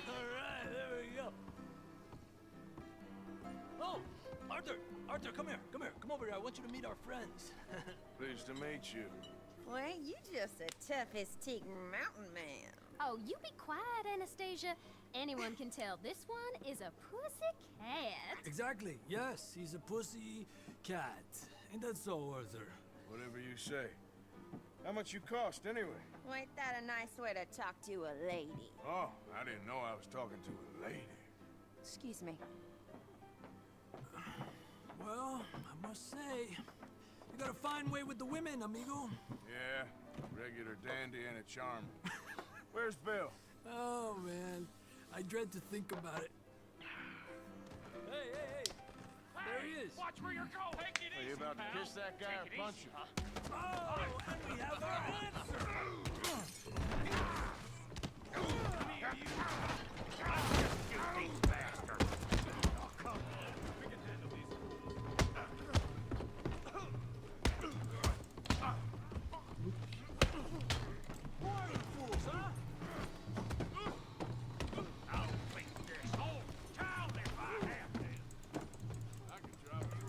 Alright, there we go. Oh, Arthur! Arthur, come here, come here. Come over here. I want you to meet our friends. Pleased to meet you. Well, ain't you just a tough-as-teak mountain man? Oh, you be quiet, Anastasia. Anyone can tell this one is a pussy cat. Exactly. Yes, he's a pussy cat. Ain't that so, Arthur? Whatever you say. How much you cost, anyway? Well, ain't that a nice way to talk to a lady? Oh, I didn't know I was talking to a lady. Excuse me. Well, I must say, you got got a fine way with the women, amigo. Yeah, regular dandy and a charm. Where's Bill? Oh, man. I dread to think about it. Hey! There he is. Watch where you're going. Take it Are you easy, about to pal. kiss that guy Take or it punch easy, him? huh? Oh, and we have our answer. Come here, you. You these bastards. Oh, come on. We can handle these. Who are you fools, huh? I'll beat this whole town if I have to. I can drop you.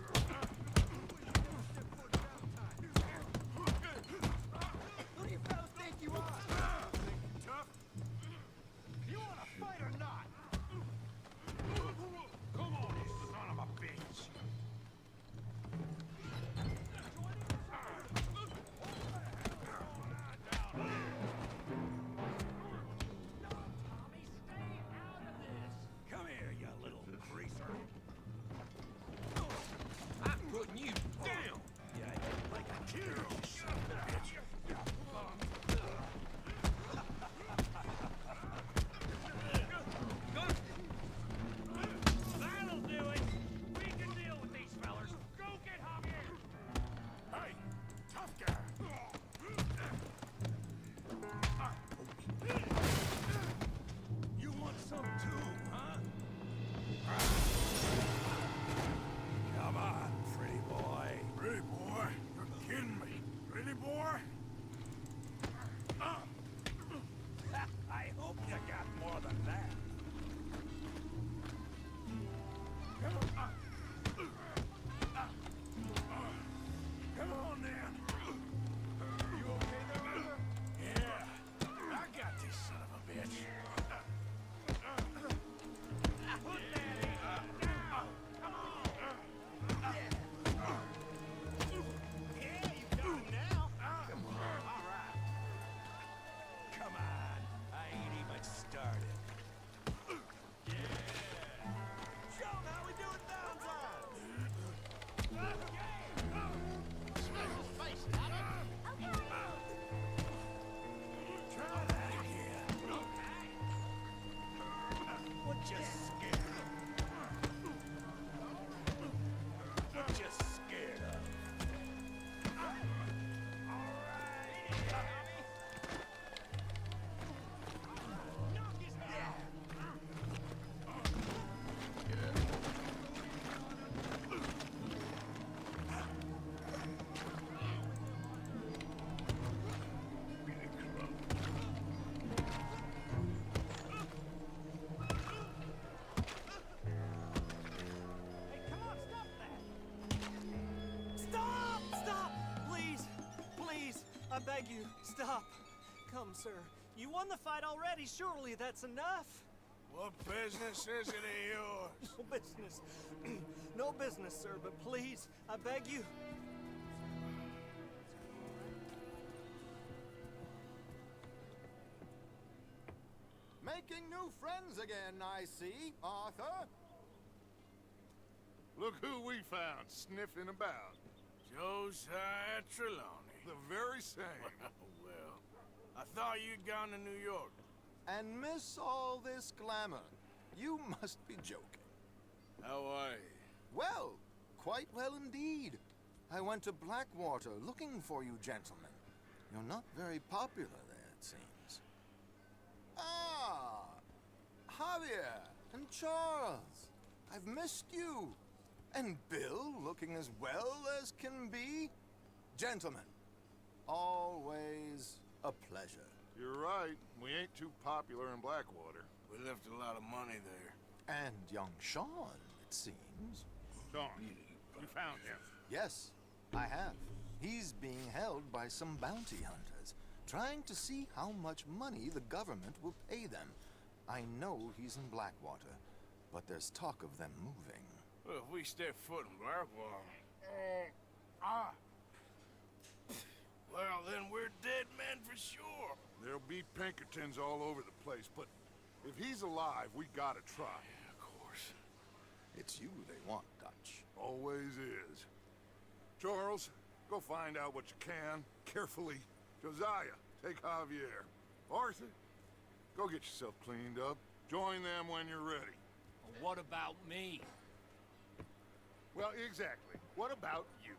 Who do you fellas think you are? Think you tough? You wanna fight or not? Come on, you son of a bitch. Come here, you little greaser. I'm putting you down. You act like a kid, you son of a bitch. That'll do it. We can deal with these fellers. Go get Javier. Hey, tough guy. You want some too, huh? Come on, pretty boy. Pretty boy? You're kidding me. Pretty boy? I hope you got more than that. Come on, then. You okay there, brother? Yeah. I got this son of a bitch. Put that in. Now. Come on. Yeah, you got him now. Come on. All right. Come on. I ain't even started. Show 'em how we do it downside. Try that again. What you scared of? What you scared of? Stop! Please, I beg you, stop. Come, sir. You won the fight already. Surely that's enough. What business is it of yours? No business. No business, sir, but please, I beg you. Making new friends again, I see, Arthur. Look who we found sniffing about. Josiah Trelawney. The very same. Well, I thought you'd gone to New York. And miss all this glamour. You must be joking. How are you? Well, quite well indeed. I went to Blackwater looking for you gentlemen. You're not very popular there, it seems. Ah! Javier and Charles. I've missed you. And Bill looking as well as can be. Gentlemen, always a pleasure. You're right. We ain't too popular in Blackwater. We left a lot of money there. And young Sean, it seems. Sean, you found him. Yes, I have. He's being held by some bounty hunters, trying to see how much money the government will pay them. I know he's in Blackwater, but there's talk of them moving. Well, if we step foot in Blackwater... Well, then we're dead men for sure. There'll be Pinkertons all over the place, but if he's alive, we gotta try. Yeah, of course. It's you they want, Dutch. Always is. Charles, Go find out what you can, carefully. Josiah, take Javier. Arthur, go get yourself cleaned up. Join them when you're ready. What about me? Well, exactly. What about you?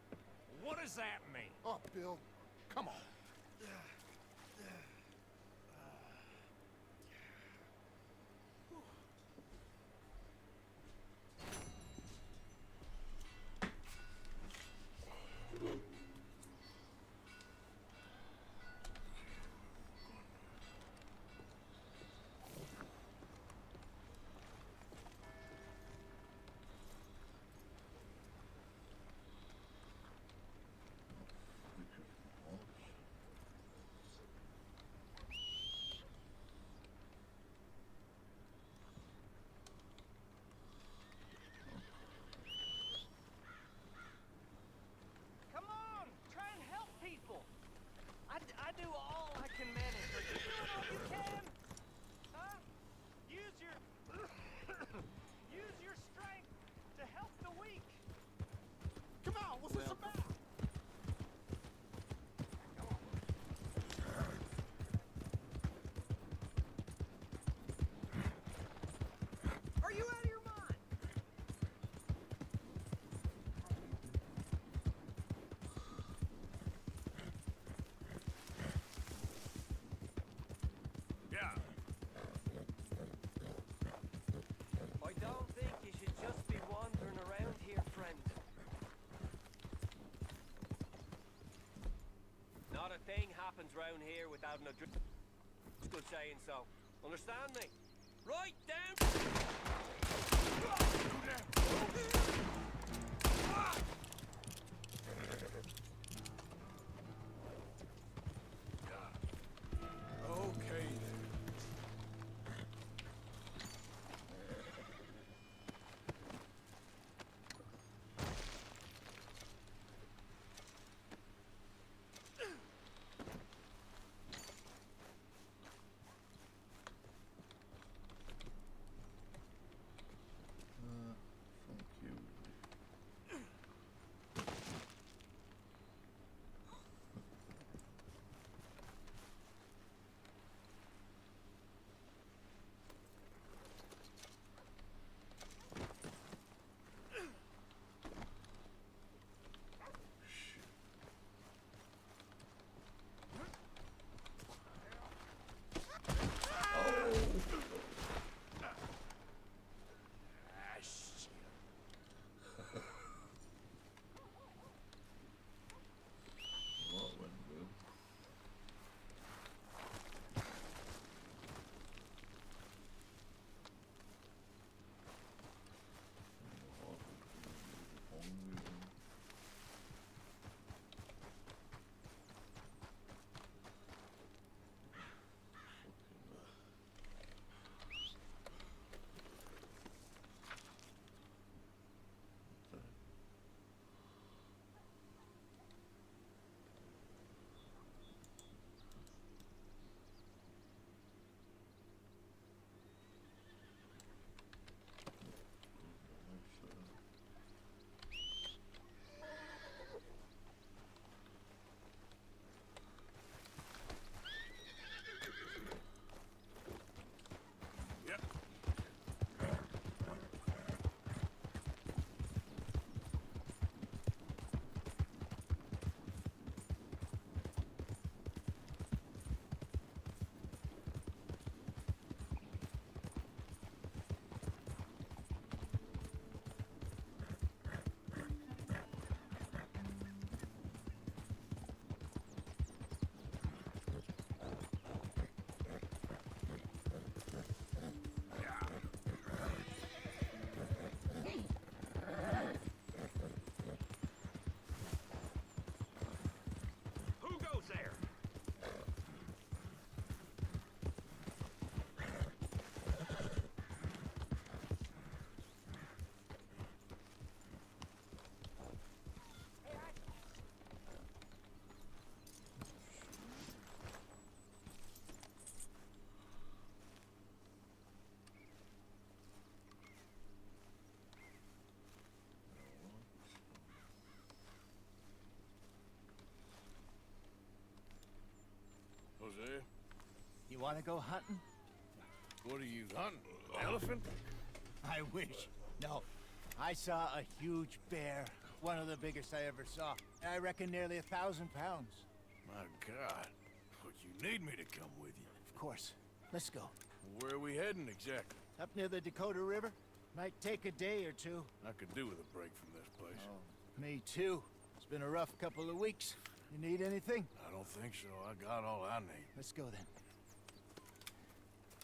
What does that mean? Oh, Bill, come on. Come on, try and help people. I do all I can manage, but you doing all you can? Huh? Use your use your strength to help the weak. Come on, what's this about? Are you out of your mind? Yeah. I don't think you should just be wandering around here, friend. Not a thing happens round here without an address. It's good saying so. Understand me? Right down. Okay then. Thank you. want to go hunting? What are you hunting? Elephant? I wish. No. I saw a huge bear. One of the biggest I ever saw. I reckon nearly 1,000 pounds. My God. But you need me to come with you. Of course. Let's go. Where are we heading exactly? Up near the Dakota River. Might take a day or two. I could do with a break from this place. Oh, me too. It's been a rough couple of weeks. You need anything? I don't think so. I got all I need. Let's go then.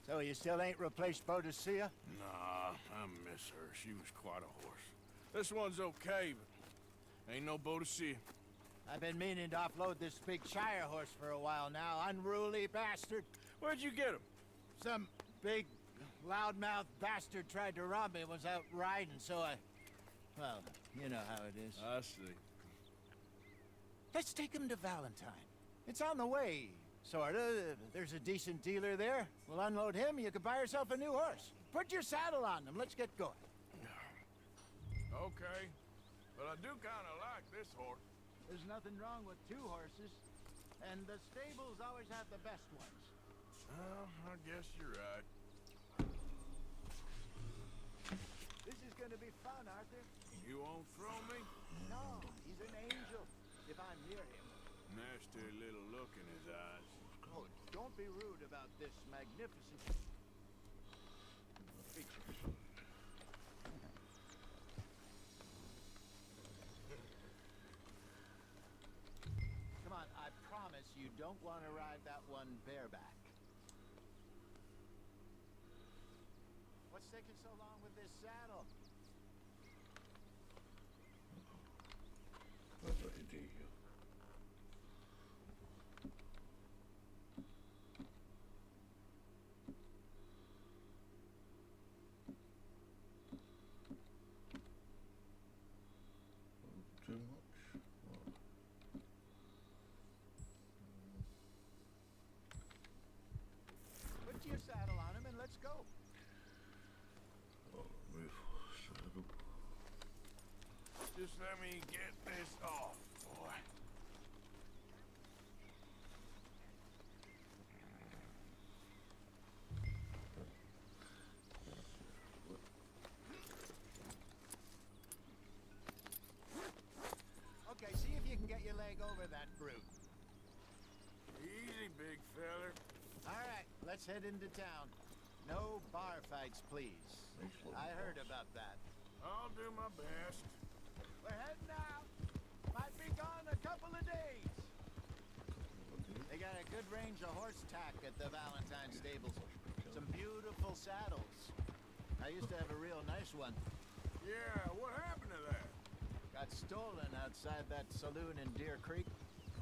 So you still ain't replaced Boadicea? Nah, I miss her. She was quite a horse. This one's okay, but ain't no Boadicea. I've been meaning to offload this big Shire horse for a while now. Unruly bastard. Where'd you get him? Some big, loudmouth bastard tried to rob me. Was out riding, so I... Well, you know how it is. I see. Let's take him to Valentine. It's on the way, sorta. There's a decent dealer there. We'll unload him, you can buy yourself a new horse. Put your saddle on him, let's get going. Okay, but I do kinda like this horse. There's nothing wrong with two horses, and the stables always have the best ones. Well, I guess you're right. This is gonna be fun, Arthur. You won't throw me? No, he's an angel, if I'm near him. Nasty little look in his eyes. Oh, don't be rude about this magnificent creature. Come on, I promise you don't want to ride that one bareback. What's taking so long with this saddle? Too much? Put your saddle on him and let's go. Saddle. Just let me get this off, boy. Okay, see if you can get your leg over that brute. Easy, big feller. All right, let's head into town. No bar fights, please. I heard about that. I'll do my best. We're heading out. Might be gone a couple of days. They got a good range of horse tack at the Valentine stables. Some beautiful saddles. I used to have a real nice one. Yeah, what happened to that? Got stolen outside that saloon in Deer Creek.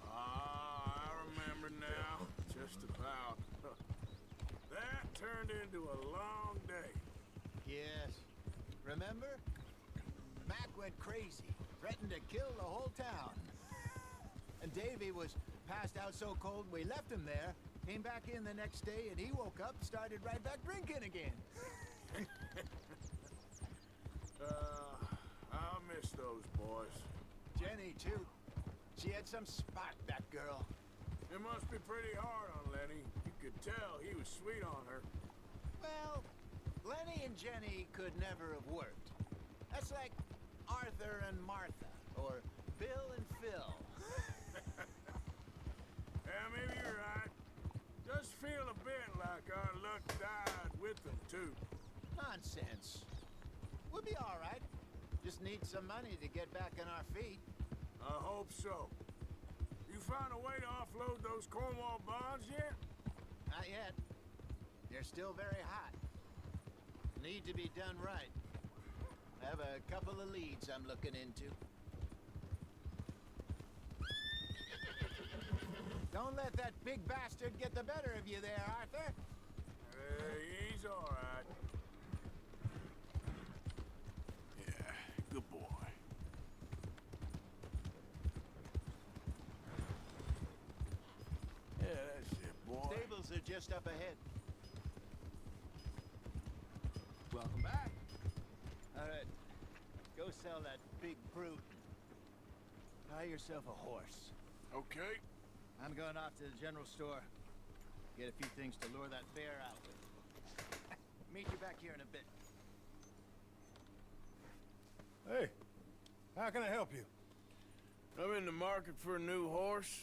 Ah, I remember now. Just about. That turned into a long day. Yes. Remember? Mac went crazy, threatened to kill the whole town. And Davy was passed out so cold we left him there, came back in the next day, and he woke up and started right back drinking again. I'll miss those boys. Jenny, too. She had some spark, that girl. It must be pretty hard on Lenny. You could tell he was sweet on her. Well, Lenny and Jenny could never have worked. That's like Arthur and Martha, or Bill and Phil. Yeah, maybe you're right. Does feel a bit like our luck died with them, too. Nonsense. We'll be all right. Just need some money to get back on our feet. I hope so. You found a way to offload those Cornwall bonds yet? Not yet. They're still very hot. Need to be done right. I have a couple of leads I'm looking into. Don't let that big bastard get the better of you there, Arthur. He's all right. Yeah, good boy. Yeah, that's it, boy. Stables are just up ahead. Welcome back. All right. Go sell that big brute. Buy yourself a horse. Okay. I'm going off to the general store. Get a few things to lure that bear out with. Meet you back here in a bit. Hey, how can I help you? I'm in the market for a new horse.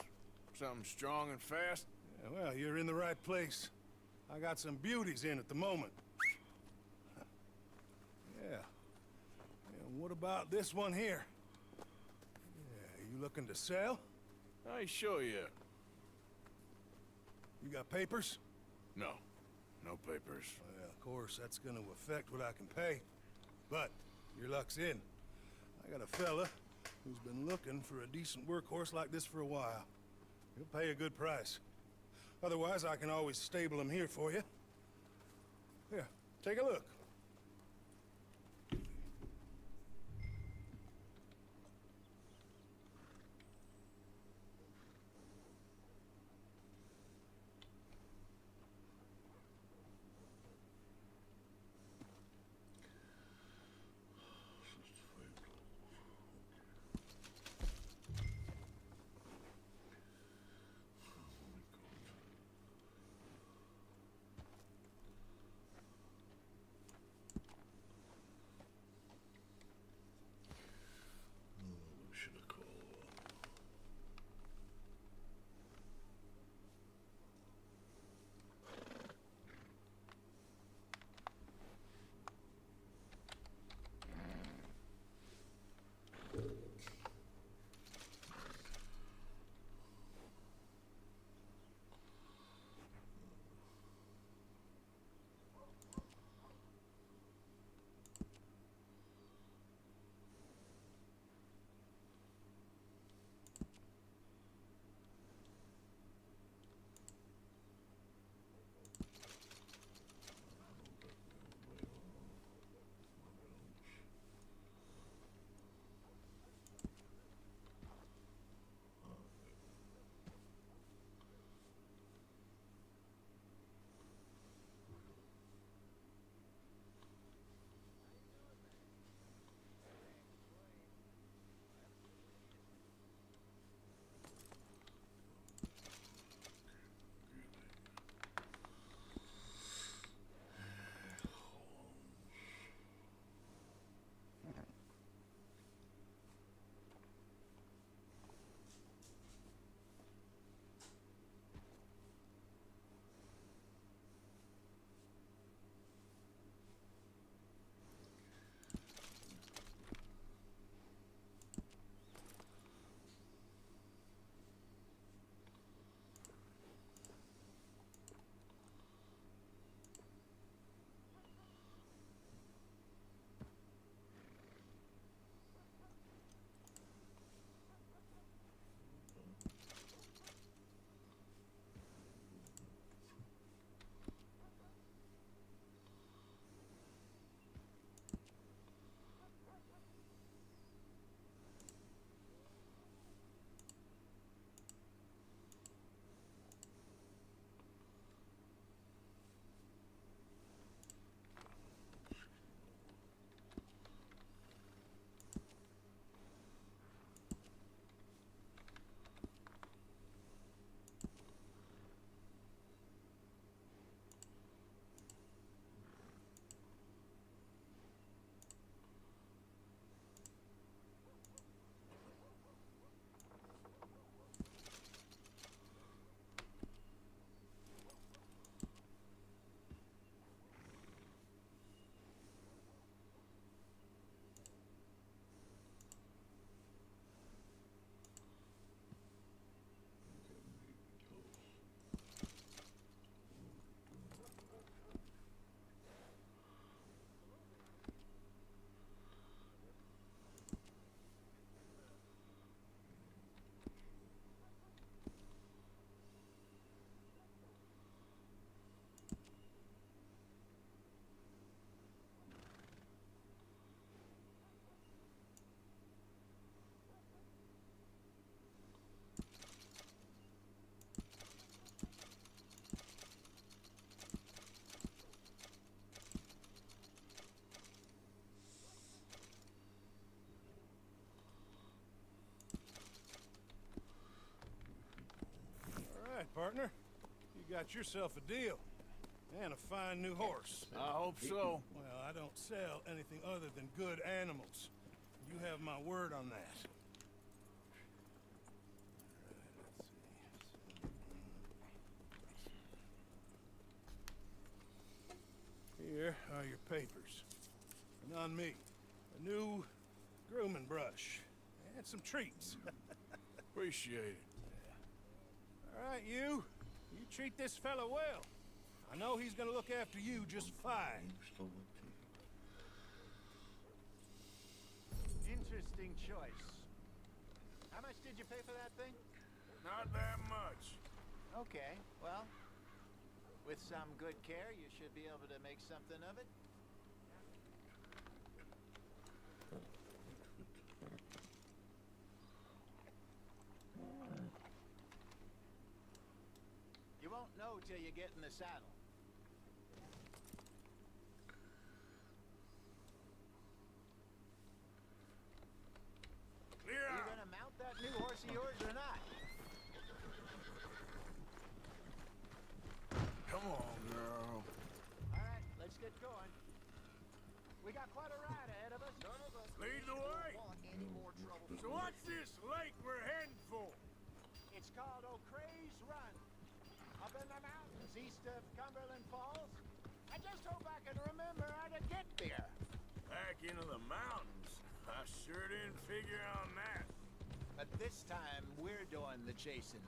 Something strong and fast. Yeah, well, you're in the right place. I got some beauties in at the moment. Yeah. And what about this one here? Yeah, you looking to sell? I show you. You got papers? No. No papers. Well, of course, that's gonna affect what I can pay. But your luck's in. I got a fella who's been looking for a decent workhorse like this for a while. He'll pay a good price. Otherwise, I can always stable him here for you. Here, take a look. Partner. You You got yourself a deal. And a fine new horse. I hope so. Well, I don't sell anything other than good animals. You have my word on that. Here are your papers. And on me, a new grooming brush. And some treats. Appreciate it. All right, you treat this fella well. I know he's gonna look after you just fine. Interesting choice. How much did you pay for that thing? Not that much. Okay, well, with some good care, you should be able to make something of it. You won't know till you get in the saddle. Clear Are you out. gonna mount that new horse of yours or not? Come on, girl. All right, let's get going. We got quite a ride ahead of us. None of us Lead the way. want any more trouble. So what's this lake we're heading for? It's called O'Creagh's Run. Up in the mountains east of Cumberland Falls. I just hope I can remember how to get there. Back into the mountains. I sure didn't figure on that. But this time, we're doing the chasing.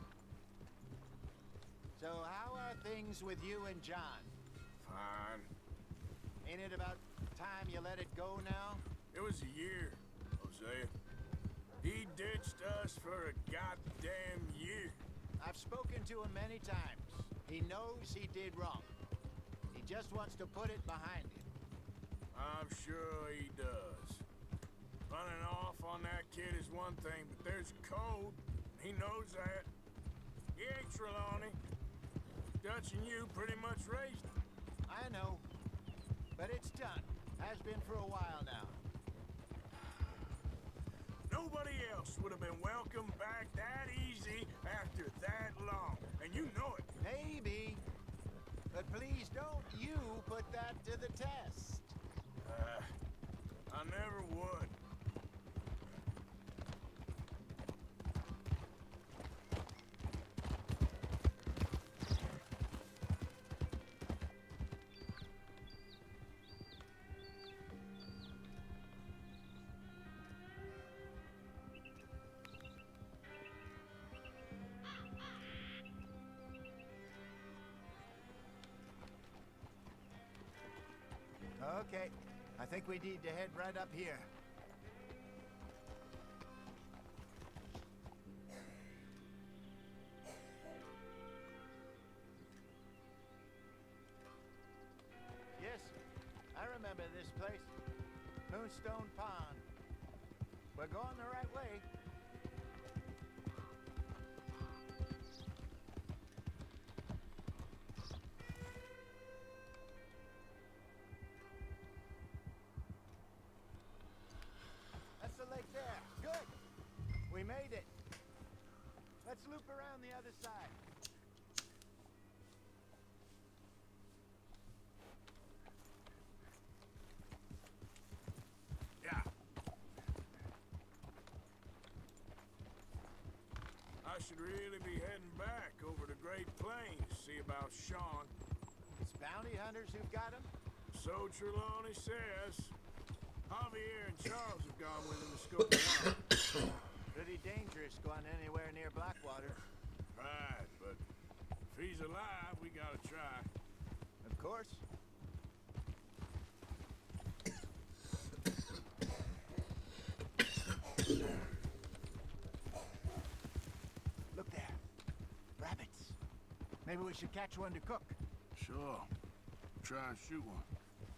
So how are things with you and John? Fine. Ain't it about time you let it go now? It was a year, Hosea. He ditched us for a goddamn year. I've spoken to him many times. He knows he did wrong. He just wants to put it behind him. I'm sure he does. Running off on that kid is one thing, but there's code. He knows that. He ain't Trelawney. Dutch and you pretty much raised him. I know. But it's done. Has been for a while now. Nobody else would have been welcomed back that easy after that long. And you know it. Maybe. But please don't you put that to the test. I never would. Okay. I think we need to head right up here. Yes, I remember this place. Moonstone Pond. We're going the right way. That's the lake there. Good. We made it. Let's loop around the other side. Yeah. I should really be heading back over to Great Plains to see about Sean. It's bounty hunters who've got him? So Trelawney says. Javier and Charles have gone with him to scope it out. Pretty dangerous going anywhere near Blackwater. Right, but if he's alive, we gotta try. Of course. Look there. Rabbits. Maybe we should catch one to cook. Sure. Try and shoot one.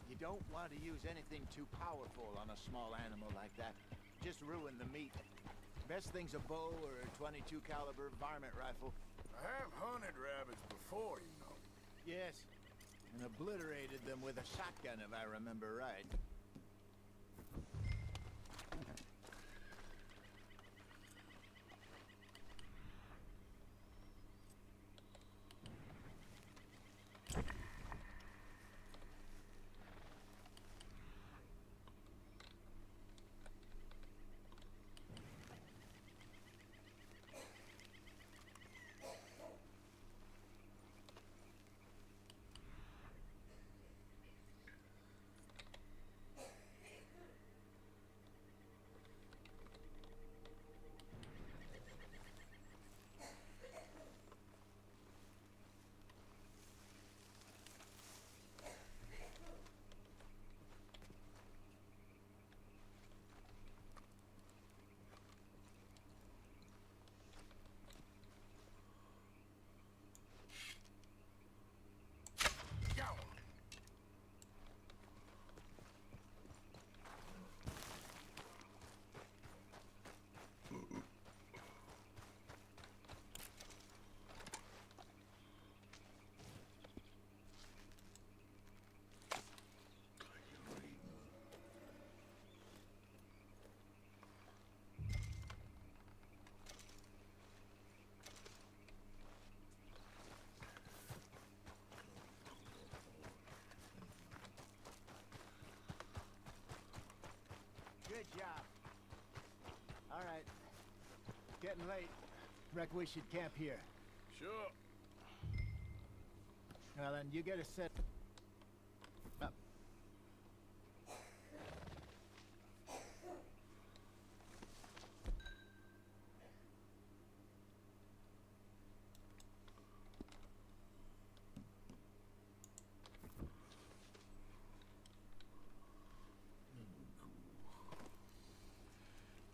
You don't want to use anything too powerful on a small animal like that. Just ruin the meat. Best thing's a bow or a .22 caliber varmint rifle. I have hunted rabbits before, you know. Yes, and obliterated them with a shotgun if I remember right. getting late. Reckon we should camp here. Sure. Well, then you get a set up.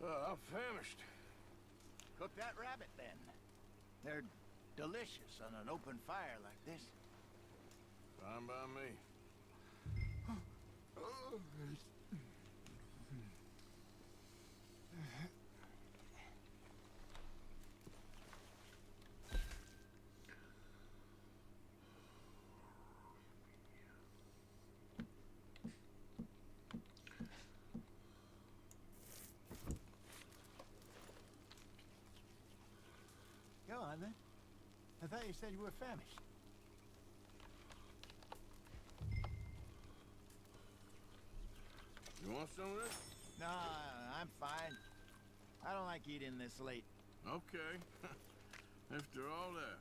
I'm famished. Cook that rabbit, then. They're delicious on an open fire like this. Fine by me. Go on, then. I thought you said you were famished. You want some of this? No, I'm fine. I don't like eating this late. Okay. After all that.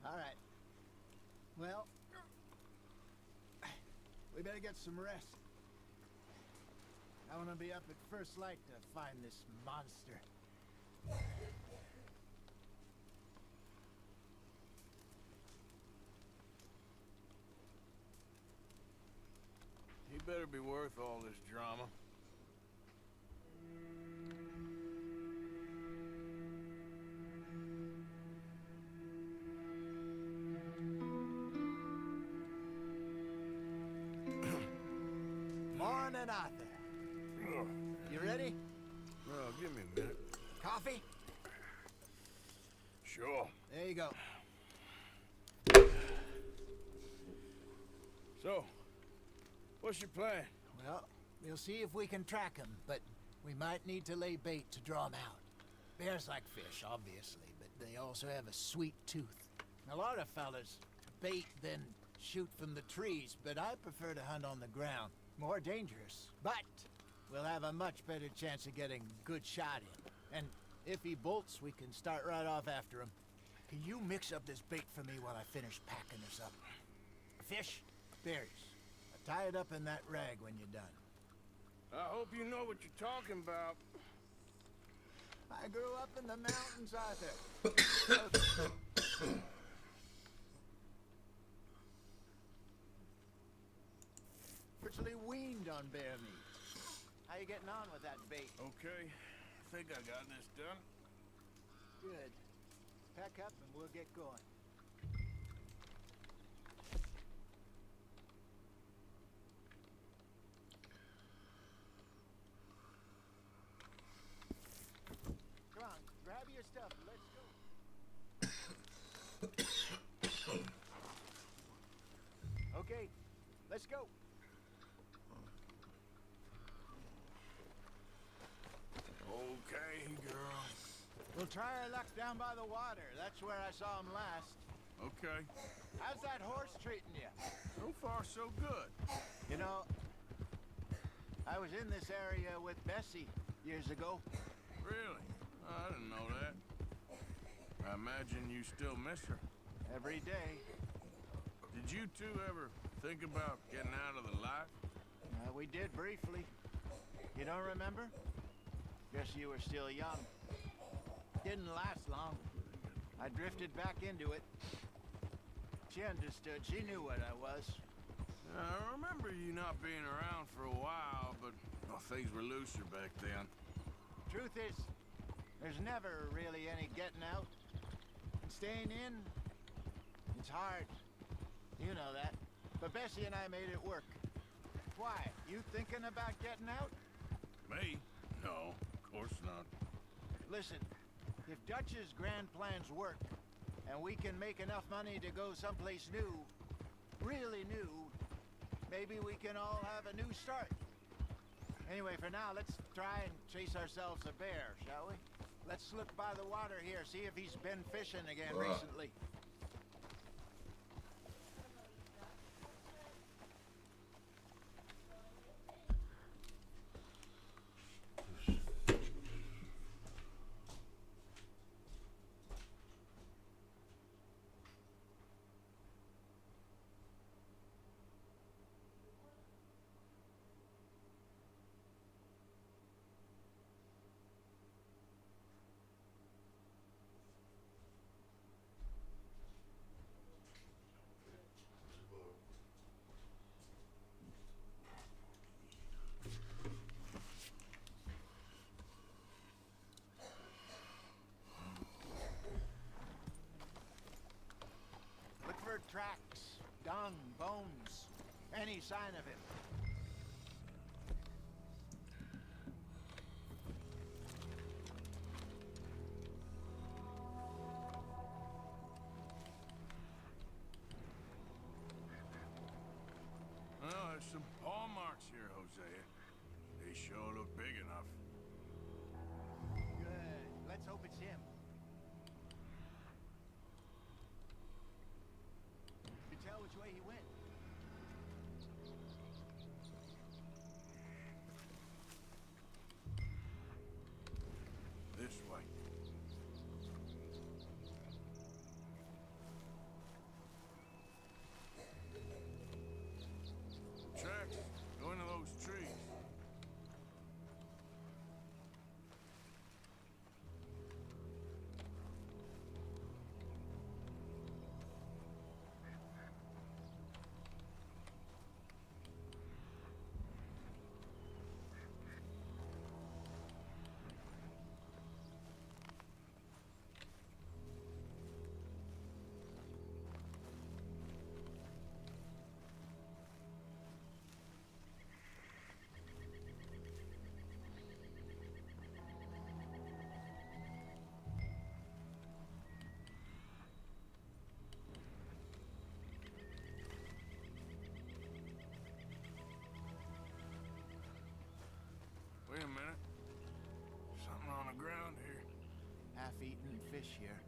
All right. Well, we better get some rest. I want to be up at first light to find this monster. He better be worth all this drama. Morning, Arthur. You ready? Well, give me a minute. Coffee? Sure. There you go. So, what's your plan? Well, we'll see if we can track him, but we might need to lay bait to draw him out. Bears like fish, obviously, but they also have a sweet tooth. A lot of fellas bait then shoot from the trees, but I prefer to hunt on the ground. More dangerous, but we'll have a much better chance of getting a good shot in. And if he bolts, we can start right off after him. Can you mix up this bait for me while I finish packing this up? Fish, berries. Tie it up in that rag when you're done. I hope you know what you're talking about. I grew up in the mountains, Arthur. Virtually weaned on bear meat. How you getting on with that bait? Okay. I think I got this done. Good. Pack up and we'll get going. Come on, grab your stuff. Let's go. Okay, let's go. Okay, girl. We'll try our luck down by the water. That's where I saw him last. Okay. How's that horse treating you? So far, so good. You know, I was in this area with Bessie years ago. Really? I didn't know that. I imagine you still miss her. Every day. Did you two ever think about getting out of the life? We did briefly. You don't remember? Guess you were still young. Didn't last long. I drifted back into it. She understood. She knew what I was. I remember you not being around for a while, but well, things were looser back then. Truth is, there's never really any getting out. And staying in, it's hard. You know that. But Bessie and I made it work. Why? You thinking about getting out? Me? No, of course not. Listen, if Dutch's grand plans work, and we can make enough money to go someplace new, really new, maybe we can all have a new start. Anyway, for now, let's try and chase ourselves a bear, shall we? Let's look by the water here, see if he's been fishing again recently. Tracks, dung, bones, any sign of him. Well, there's some paw marks here, Hosea. They sure look big enough. Good. Let's hope it's him. Tell which way he went. This way. Tracks going to those trees. Wait a minute. Something on the ground here. Half-eaten fish here.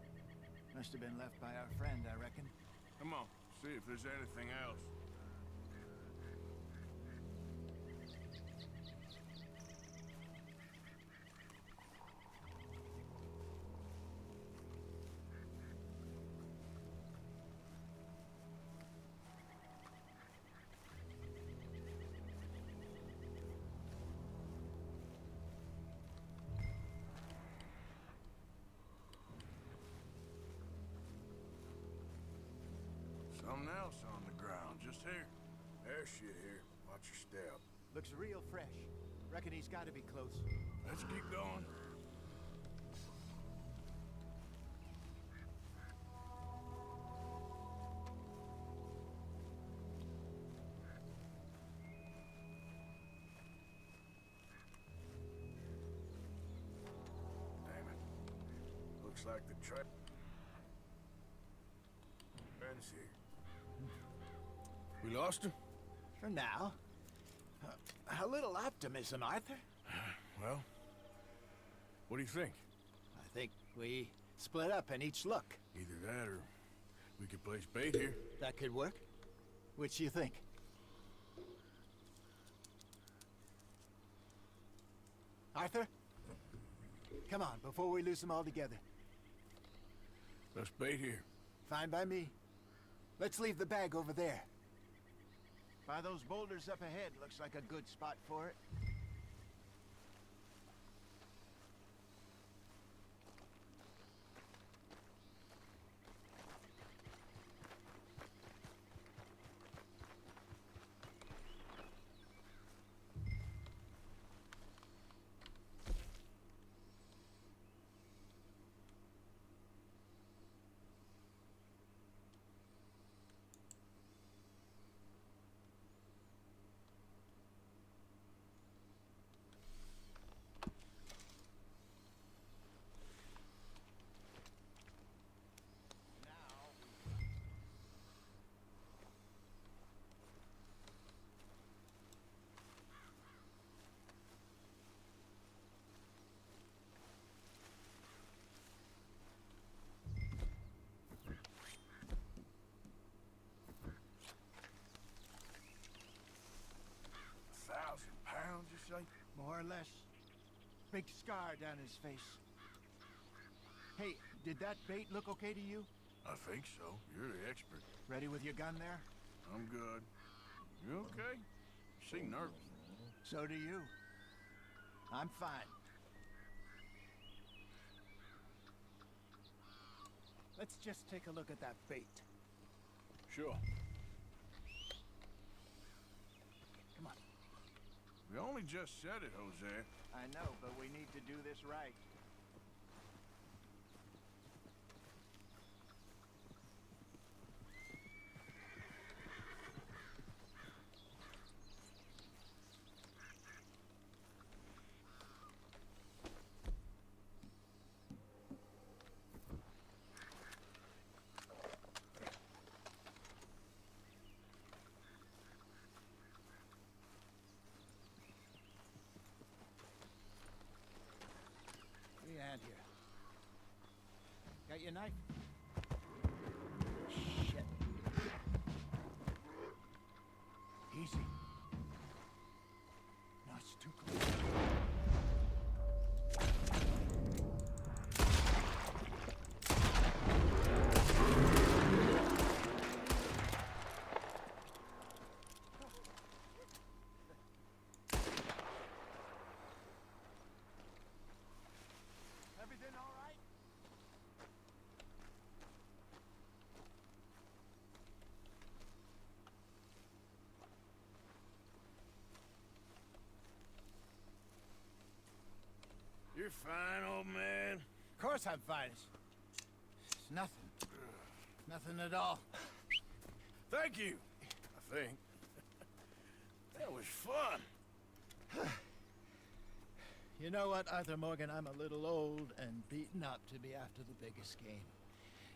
Must have been left by our friend, I reckon. Come on, see if there's anything else. Something else on the ground, just here. There's shit here. Watch your step. Looks real fresh. Reckon he's got to be close. Let's keep going. Damn it. Looks like the trap. Friends here. We lost him? For now. A little optimism, Arthur. Well, what do you think? I think we split up and each look. Either that or we could place bait here. That could work. Which you think? Arthur? Come on, before we lose them all together. Let's bait here. Fine by me. Let's leave the bag over there. By those boulders up ahead, looks like a good spot for it. say? More or less. Big scar down his face. Hey, did that bait look okay to you? I think so. You're the expert. Ready with your gun there? I'm good. You okay? You seem nervous. So do you. I'm fine. Let's just take a look at that bait. Sure. Come on. We only just said it, Jose. I know, but we need to do this right. Give me a hand here. Got your knife? Shit. Easy. No, it's too close. Everything all right? You're fine, old man. Of course I'm fine. It's nothing. Nothing at all. Thank you, I think. That was fun. You know what, Arthur Morgan? I'm a little old and beaten up to be after the biggest game.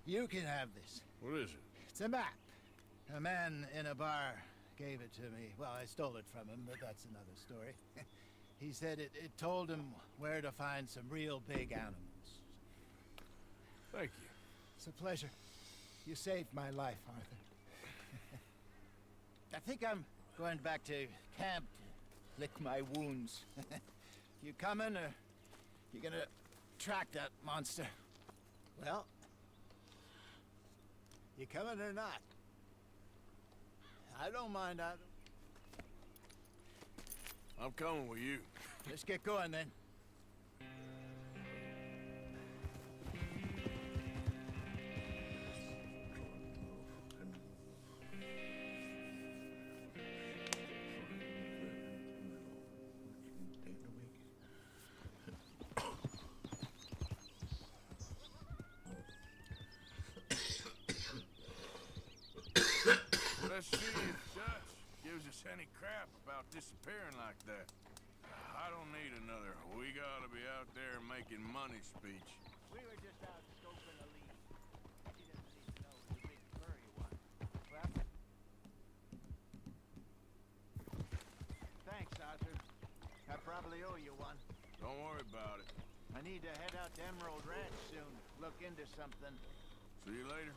You can have this. What is it? It's a map. A man in a bar gave it to me. Well, I stole it from him, but that's another story. He said it told him where to find some real big animals. Thank you. It's a pleasure. You saved my life, Arthur. I think I'm going back to camp to lick my wounds. You coming, or you gonna track that monster? Well, you coming or not? I don't mind either. I'm coming with you. Let's get going then. Let's see if Dutch gives us any crap about disappearing like that. I don't need another "we gotta be out there making money" speech. We were just out scoping a lead. He doesn't even know it's a big furry one. Well, thanks, Arthur. I probably owe you one. Don't worry about it. I need to head out to Emerald Ranch soon. Look into something. See you later.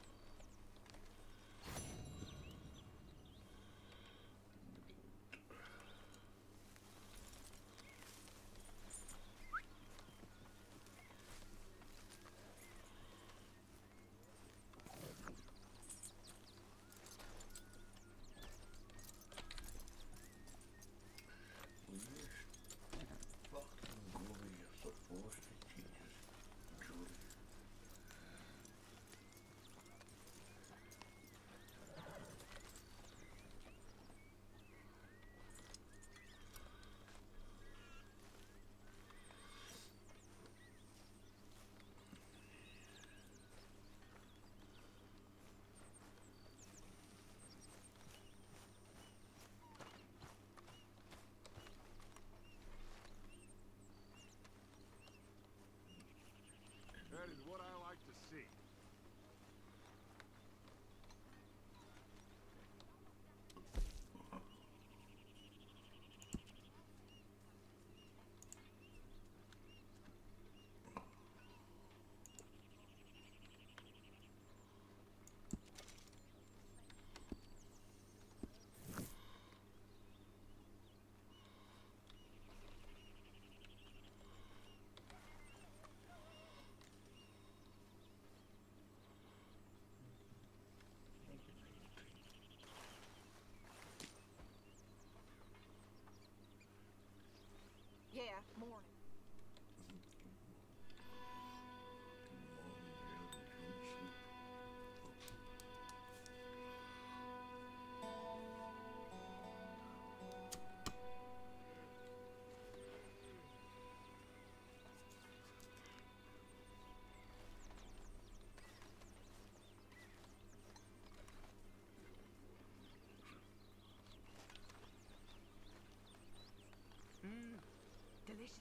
delicious.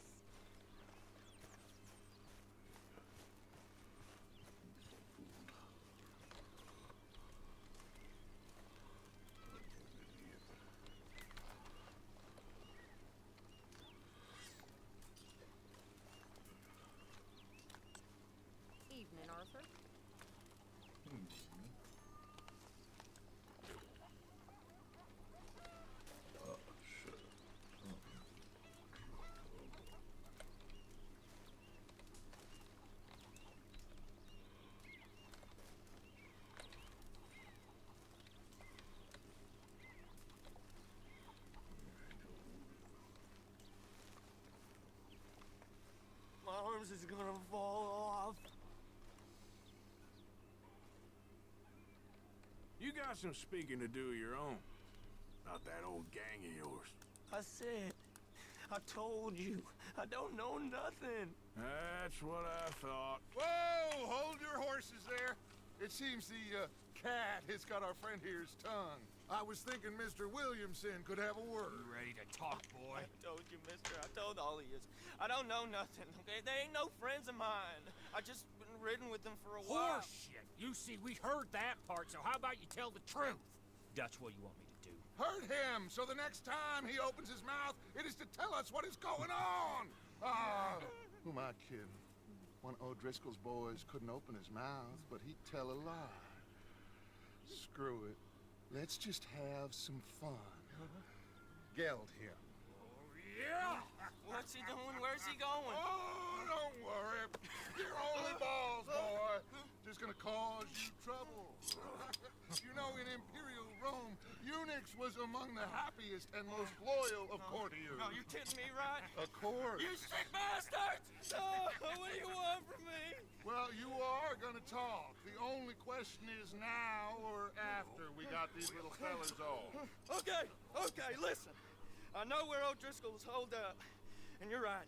Evening, Arthur. Oh, shit. My arms is gonna fall off. You got some speaking to do of your own. Not that old gang of yours. I said, I told you, I don't know nothing. That's what I thought. Whoa! Hold your horses there. It seems the cat has got our friend here's tongue. I was thinking Mr. Williamson could have a word. You ready to talk, boy? I told you, mister. I told all of you. I don't know nothing, okay? They ain't no friends of mine. I just been riding with them for a while. Horseshit! You see, we heard that part, so how about you tell the truth? Dutch, what do you want me to do? Hurt him, so the next time he opens his mouth, it is to tell us what is going on. Who am I kidding? One of O'Driscoll's boys couldn't open his mouth, but he'd tell a lie. Screw it. Let's just have some fun. Geld him. Yeah! What's he doing? Where's he going? Oh, don't worry. You're only balls, boy. Just gonna cause you trouble. You know, in Imperial Rome, eunuchs was among the happiest and most loyal of courtiers. No, you kidding me, right? Of course. You sick bastards! Oh, what do you want from me? Well, you are gonna talk. The only question is now or after we got these little fellas off. Okay, listen. I know where O'Driscoll's holed up, and you're right.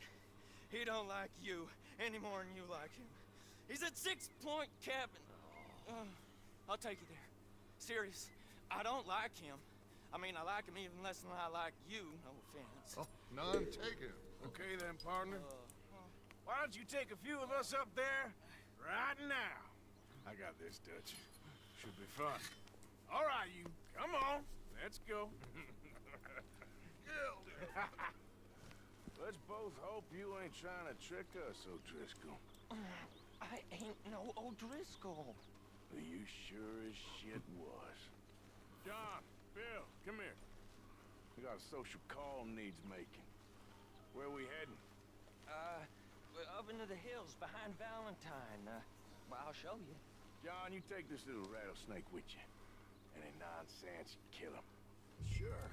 He don't like you any more than you like him. He's at 6 Point Cabin. I'll take you there. Serious. I don't like him. I mean, I like him even less than I like you, no offense. Oh, none taken. Okay then, partner. Why don't you take a few of us up there right now? I got this, Dutch. Should be fun. All right, you. Come on. Let's go. Let's both hope you ain't trying to trick us, O'Driscoll. I ain't no O'Driscoll. You sure as shit was. John, Bill, come here. We got a social call needs making. Where we heading? Up into the hills behind Valentine. Well, I'll show you. John, you take this little rattlesnake with you. Any nonsense, you kill him. Sure.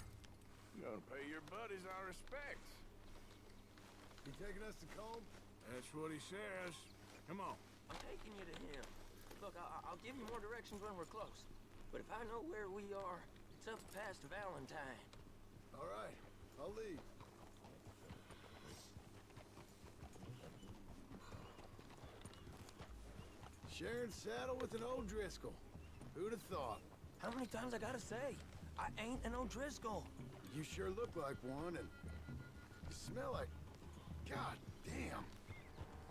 You gonna pay your buddies our respects. You taking us to Combe? That's what he says. Come on. I'm taking you to him. Look, I'll give you more directions when we're close. But if I know where we are, it's up past Valentine. All right, I'll leave. Sharing saddle with an O'Driscoll. Who'd have thought? How many times I gotta say? I ain't an O'Driscoll. You sure look like one, and you smell like... God damn.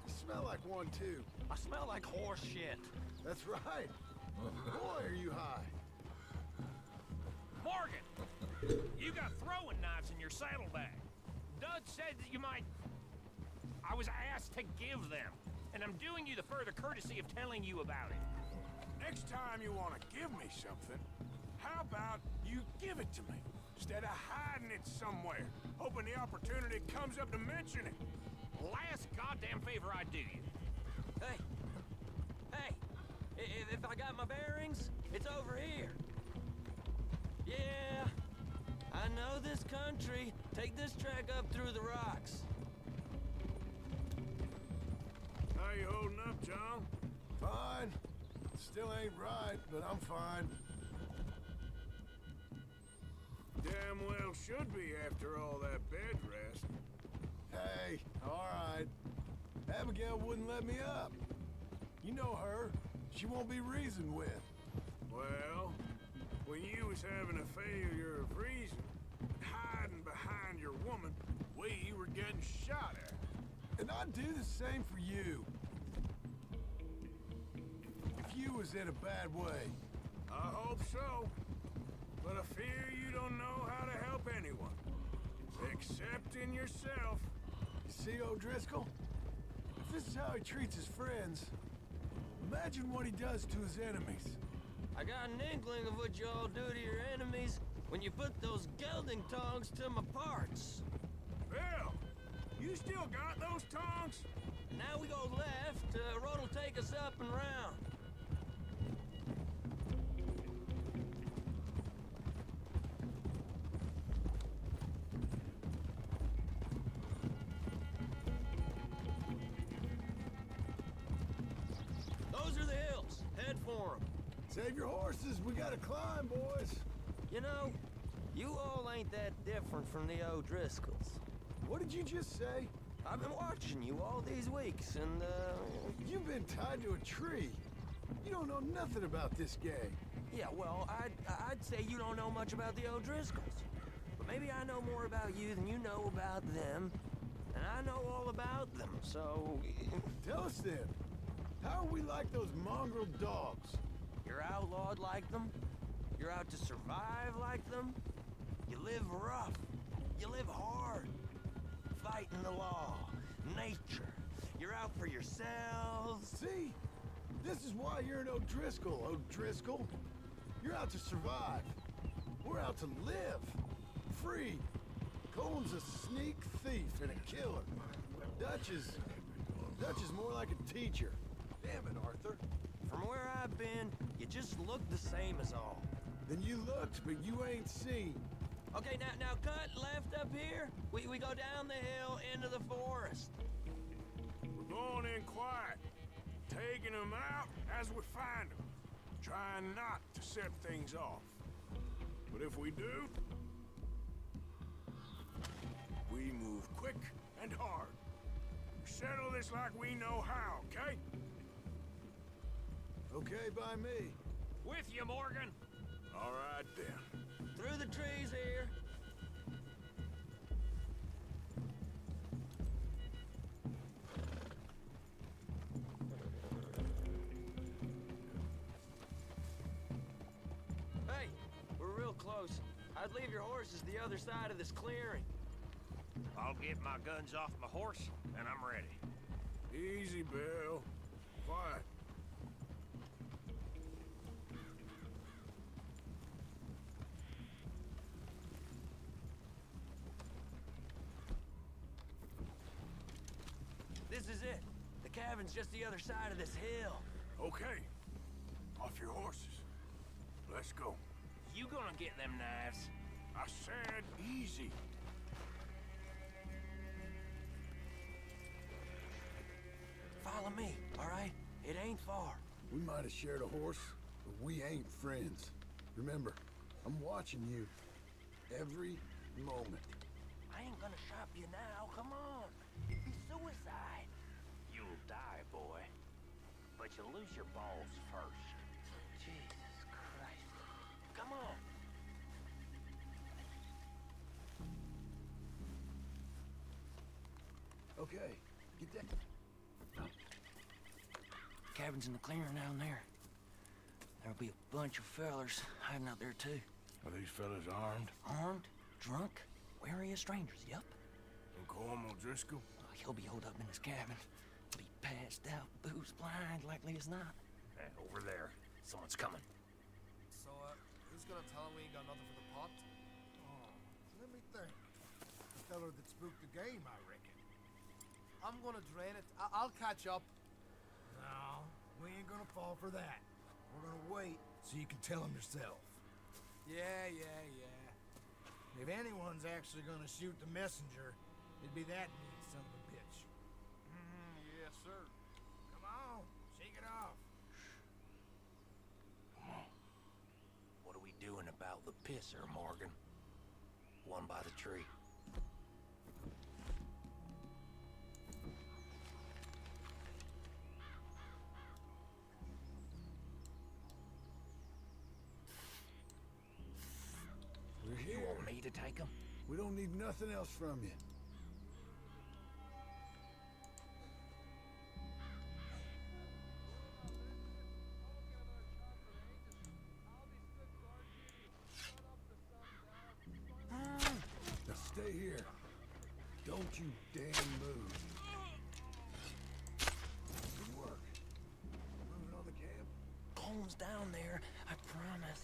You smell like one, too. I smell like horse shit. That's right. Boy, are you high. Morgan! You got throwing knives in your saddlebag. Dud said that you might... I was asked to give them, and I'm doing you the further courtesy of telling you about it. Next time you want to give me something, how about you give it to me? Instead of hiding it somewhere, hoping the opportunity comes up to mention it. Last goddamn favor I do you. Hey, if I got my bearings, it's over here. Yeah, I know this country. Take this track up through the rocks. How you holding up, John? Fine. Still ain't right, but I'm fine. Damn well should be after all that bed rest. Hey, all right. Abigail wouldn't let me up. You know her. She won't be reasoned with. Well, when you was having a failure of reason, hiding behind your woman, we were getting shot at. I'd do the same for you. If you was in a bad way. I hope so. But I fear you don't know how to help anyone. Except in yourself. You see O'Driscoll? If this is how he treats his friends, imagine what he does to his enemies. I got an inkling of what you all do to your enemies when you put those gelding tongs to my parts. Bill, you still got those tongs? Now we go left, road'll take us up and round. Those are the hills. Head for them. Save your horses, we gotta climb, boys. You know, you all ain't that different from the O'Driscolls. What did you just say? I've been watching you all these weeks, and, You've been tied to a tree. You don't know nothing about this gang. Yeah, well, I'd say you don't know much about the O'Driscolls. But maybe I know more about you than you know about them. And I know all about them, so... Tell us then. How are we like those mongrel dogs? You're outlawed like them. You're out to survive like them. You live rough. You live hard. Fighting the law. Nature. You're out for yourselves. See? This is why you're an O'Driscoll, O'Driscoll. You're out to survive. We're out to live. Free. Cole's a sneak thief and a killer. Dutch is more like a teacher. Damn it, Arthur. From where I've been, you just look the same as all. Then you looked, but you ain't seen. Okay, now cut left up here. We go down the hill into the forest. We're going in quiet, taking them out as we find them, trying not to set things off. But if we do, we move quick and hard. We settle this like we know how, okay? Okay by me. With you, Morgan. All right, then. Through the trees here. Hey, we're real close. I'd leave your horses the other side of this clearing. I'll get my guns off my horse, and I'm ready. Easy, Bill. Quiet. This is it. The cabin's just the other side of this hill. Okay. Off your horses. Let's go. You gonna get them knives? I said easy. Follow me, all right? It ain't far. We might have shared a horse, but we ain't friends. Remember, I'm watching you every moment. I ain't gonna shop you now. Come on. It'd be suicide. You'll die, boy. But you'll lose your balls first. Jesus Christ. Come on. Okay, get that. Cabin's in the clearing down there. There'll be a bunch of fellers hiding out there, too. Are these fellas armed? Armed? Drunk? Wary of strangers, yep. And Colm O'Driscoll? He'll be holed up in his cabin. He'll be passed out, booze blind, likely as not. Over there. Someone's coming. So, who's gonna tell him we ain't got nothing for the pot? Oh, let me think. The feller that spooked the game, I reckon. I'm gonna drain it. I'll catch up. No, we ain't gonna fall for that. We're gonna wait so you can tell him yourself. Yeah. If anyone's actually gonna shoot the messenger, it'd be that mean son of a bitch. Yes, sir. Come on, shake it off. Come on. What are we doing about the pisser, Morgan? One by the tree. We're here. You want me to take him? We don't need nothing else from you. Stay here. Don't you damn move. Good work. Moving on the camp? Combs down there, I promise.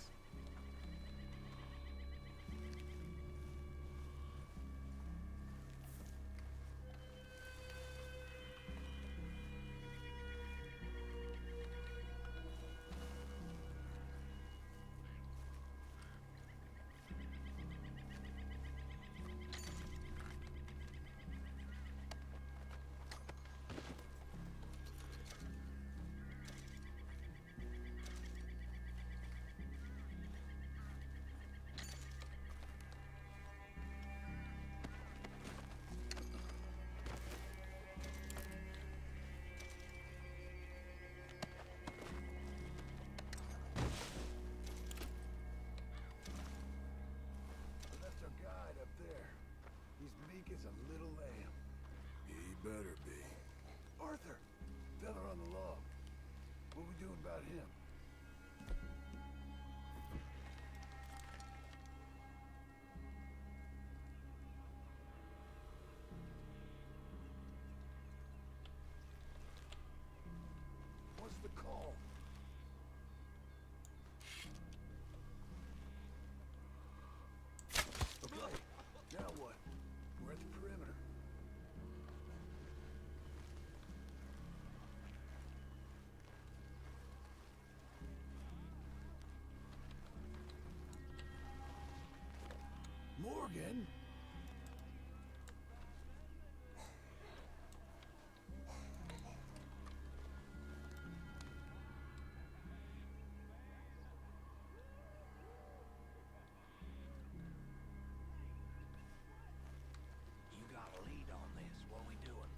That's our guide up there. He's meek as a little lamb. He better be. Arthur! Fella on the log. What we doing about him? What's the call? Okay, now what? We're at the perimeter. Morgan? You got a lead on this. What are we doing?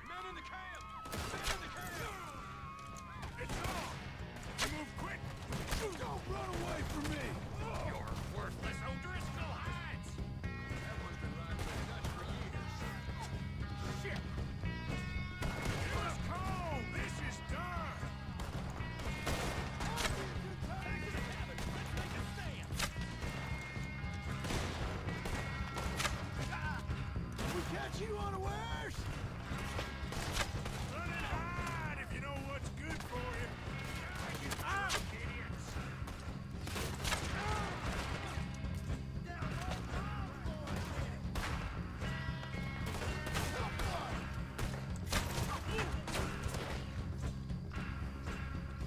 Men in the camp! Men in the camp! It's on! You move quick! Don't run away from me! Your worthless O'Driscoll hides! That one's been riding with Dutch for years. Shit! Let's go! This is done! Back to the cabin! Let's make a stand! We catch you unawares! Run and hide if you know what's good for you! You idiots!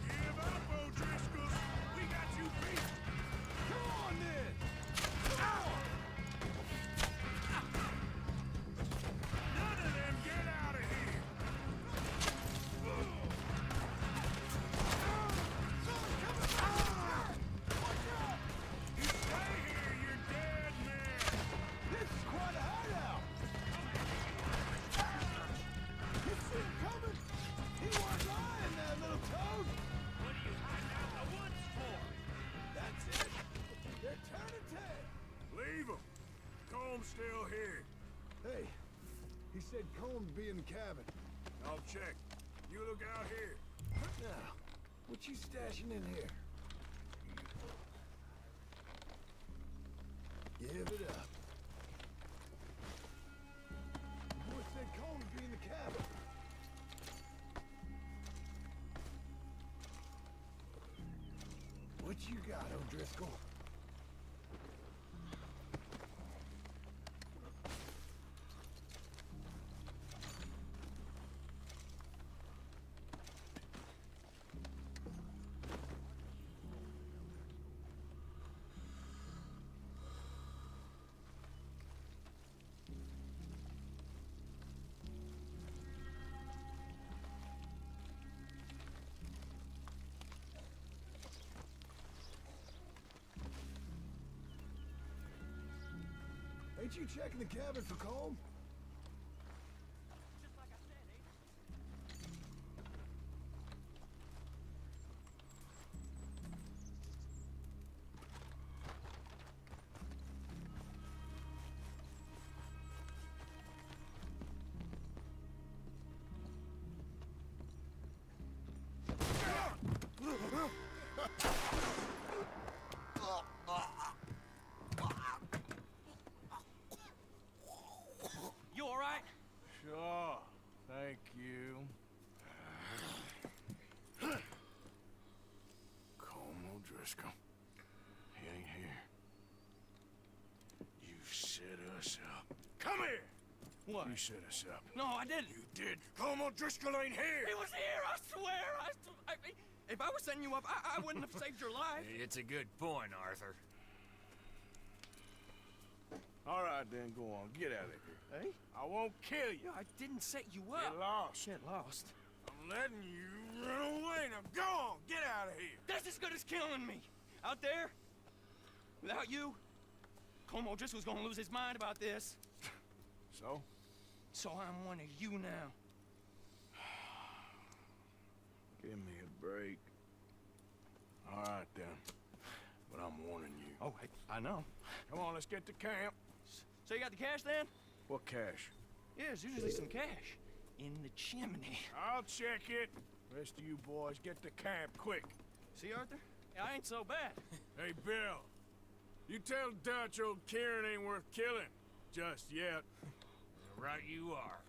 Give up, O'Driscolls! We got you beat! Come on then! None of them get out of here! You stay here, you're dead men! This is quite a hideout! You see him coming? He weren't lying, that little toad! What are you hiding out in the woods for? That's it! They're turning tail! Leave them! Comb's still here. Hey, he said Combs be in the cabin. I'll check. You look out here. Now, what you stashing in here? Give it up. The boy said Combs be in the cabin. What you got, O'Driscoll? Ain't you checking the cabin for Colm? Just like I said, Agent. You all right? Sure. Thank you. Como Driscoll. He ain't here. You set us up. Come here! What? You set us up. No, I didn't. You did. Como Driscoll ain't here! He was here, I swear! If I was setting you up, I wouldn't have saved your life. It's a good point, Arthur. All right, then, go on. Get out of here. Hey? I won't kill you. I didn't set you up. Get lost. Get lost. I'm letting you run away. Now go on. Get out of here. That's as good as killing me. Out there, without you, Como Driscoll's gonna lose his mind about this. So? So I'm one of you now. Give me a break. All right, then. But I'm warning you. Oh, I know. Come on, let's get to camp. So you got the cash then? What cash? Yeah, there's usually some cash. In the chimney. I'll check it. Rest of you boys, get to camp, quick. See, Arthur? I ain't so bad. Hey, Bill. You tell Dutch old Kieran ain't worth killing. Just yet. Right you are.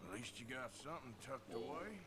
At least you got something tucked away.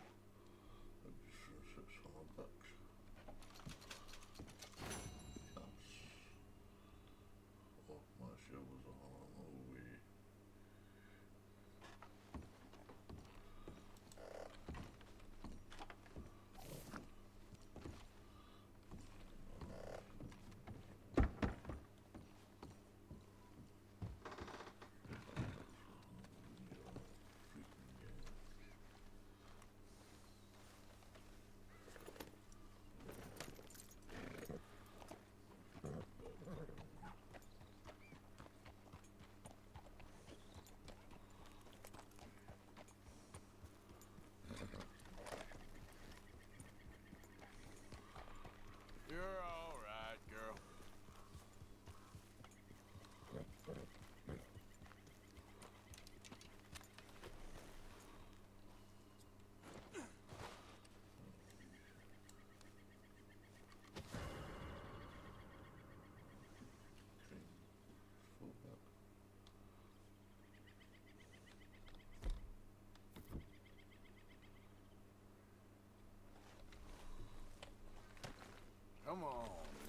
on,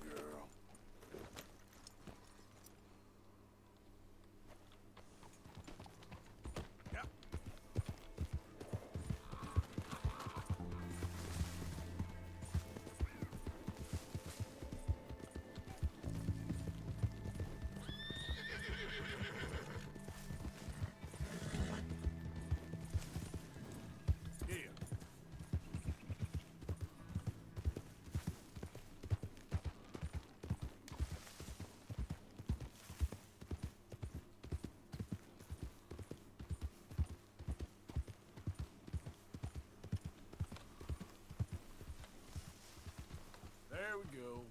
girl. Yep. Here. There we go.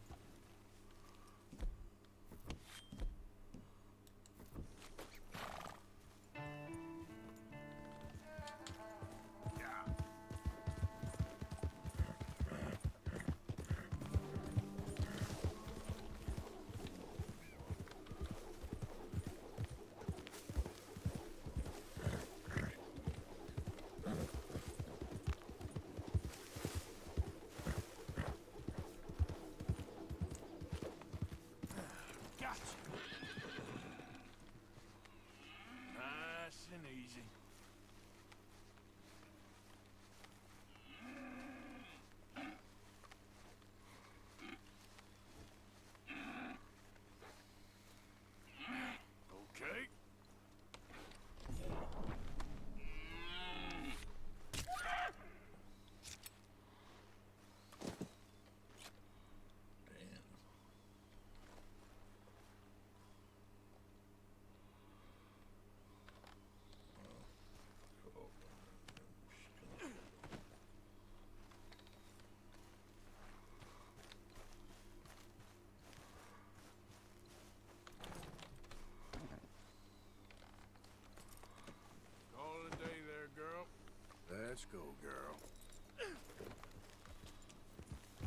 Gotcha. Nice and easy. Okay. Call it a day there, girl. Let's go, girl.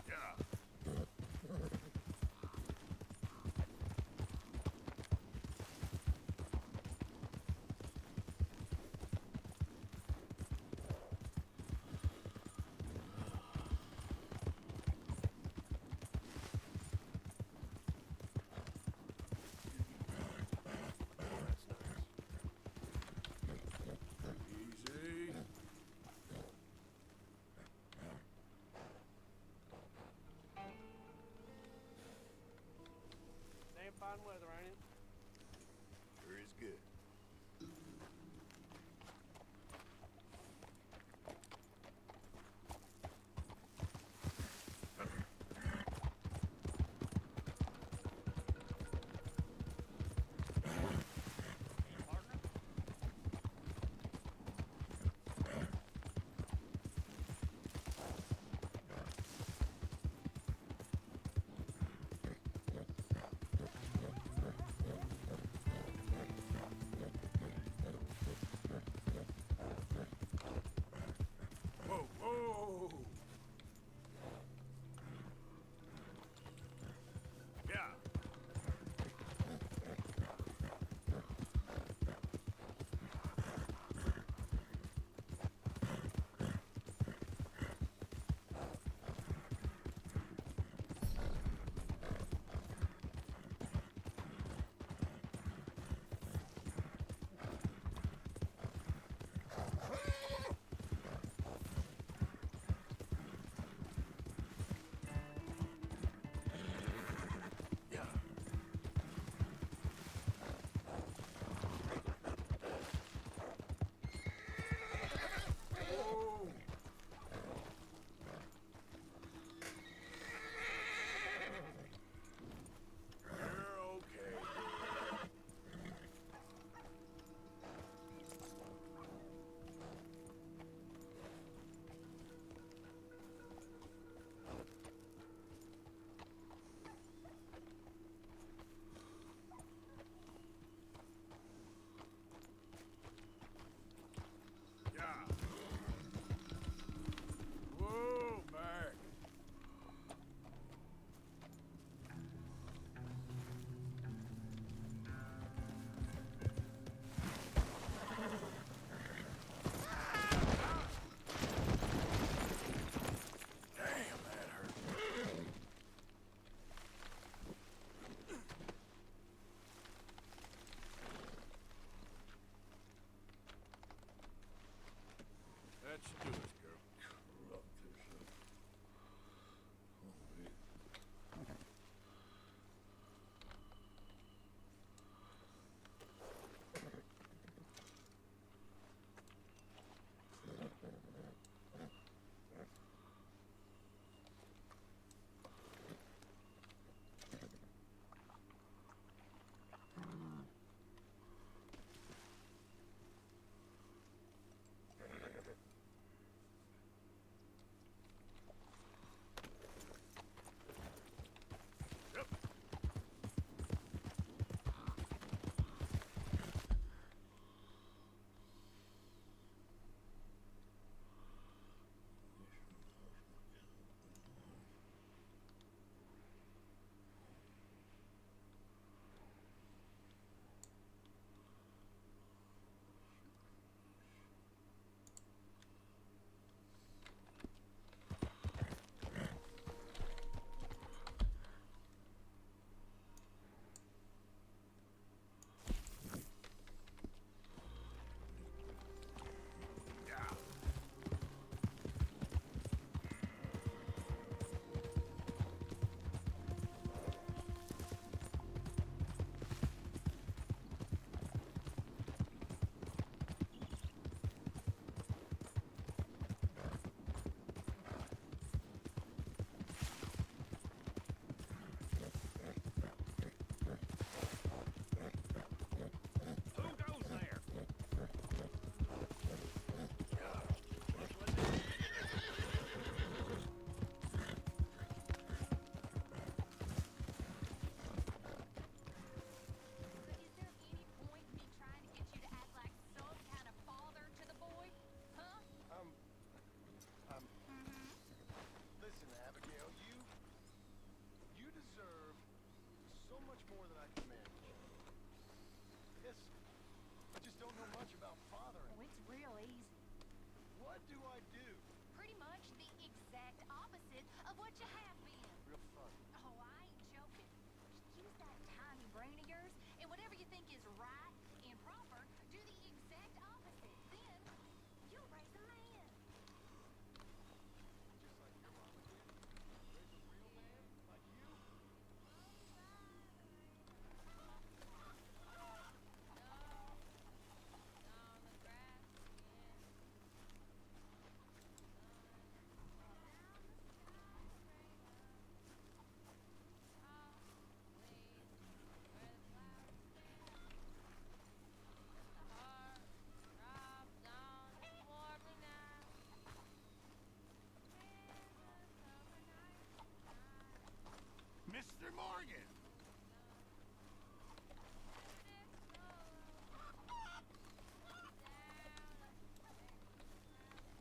Yeah. Easy. let you do it, girl. Corrupt yourself. Oh, wait. Who goes there? Is there any point in me trying to get you to act like some kind of father to the boy? Huh? Listen, Abigail, you deserve so much more than I can manage. Yes, I just don't know much about fathering. Oh, it's real easy. What do I do? Pretty much the exact opposite of what you have been. Real fun. Oh, I ain't joking. Just use that tiny brain of yours, and whatever you think is right and proper, do the exact opposite. Then you'll raise a man. Just like your mama did. Raise a real man like you. Mr. Morgan!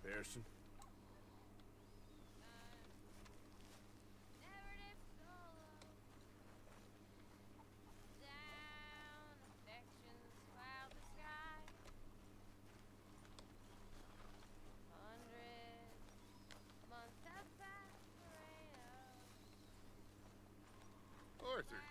Pearson? Arthur.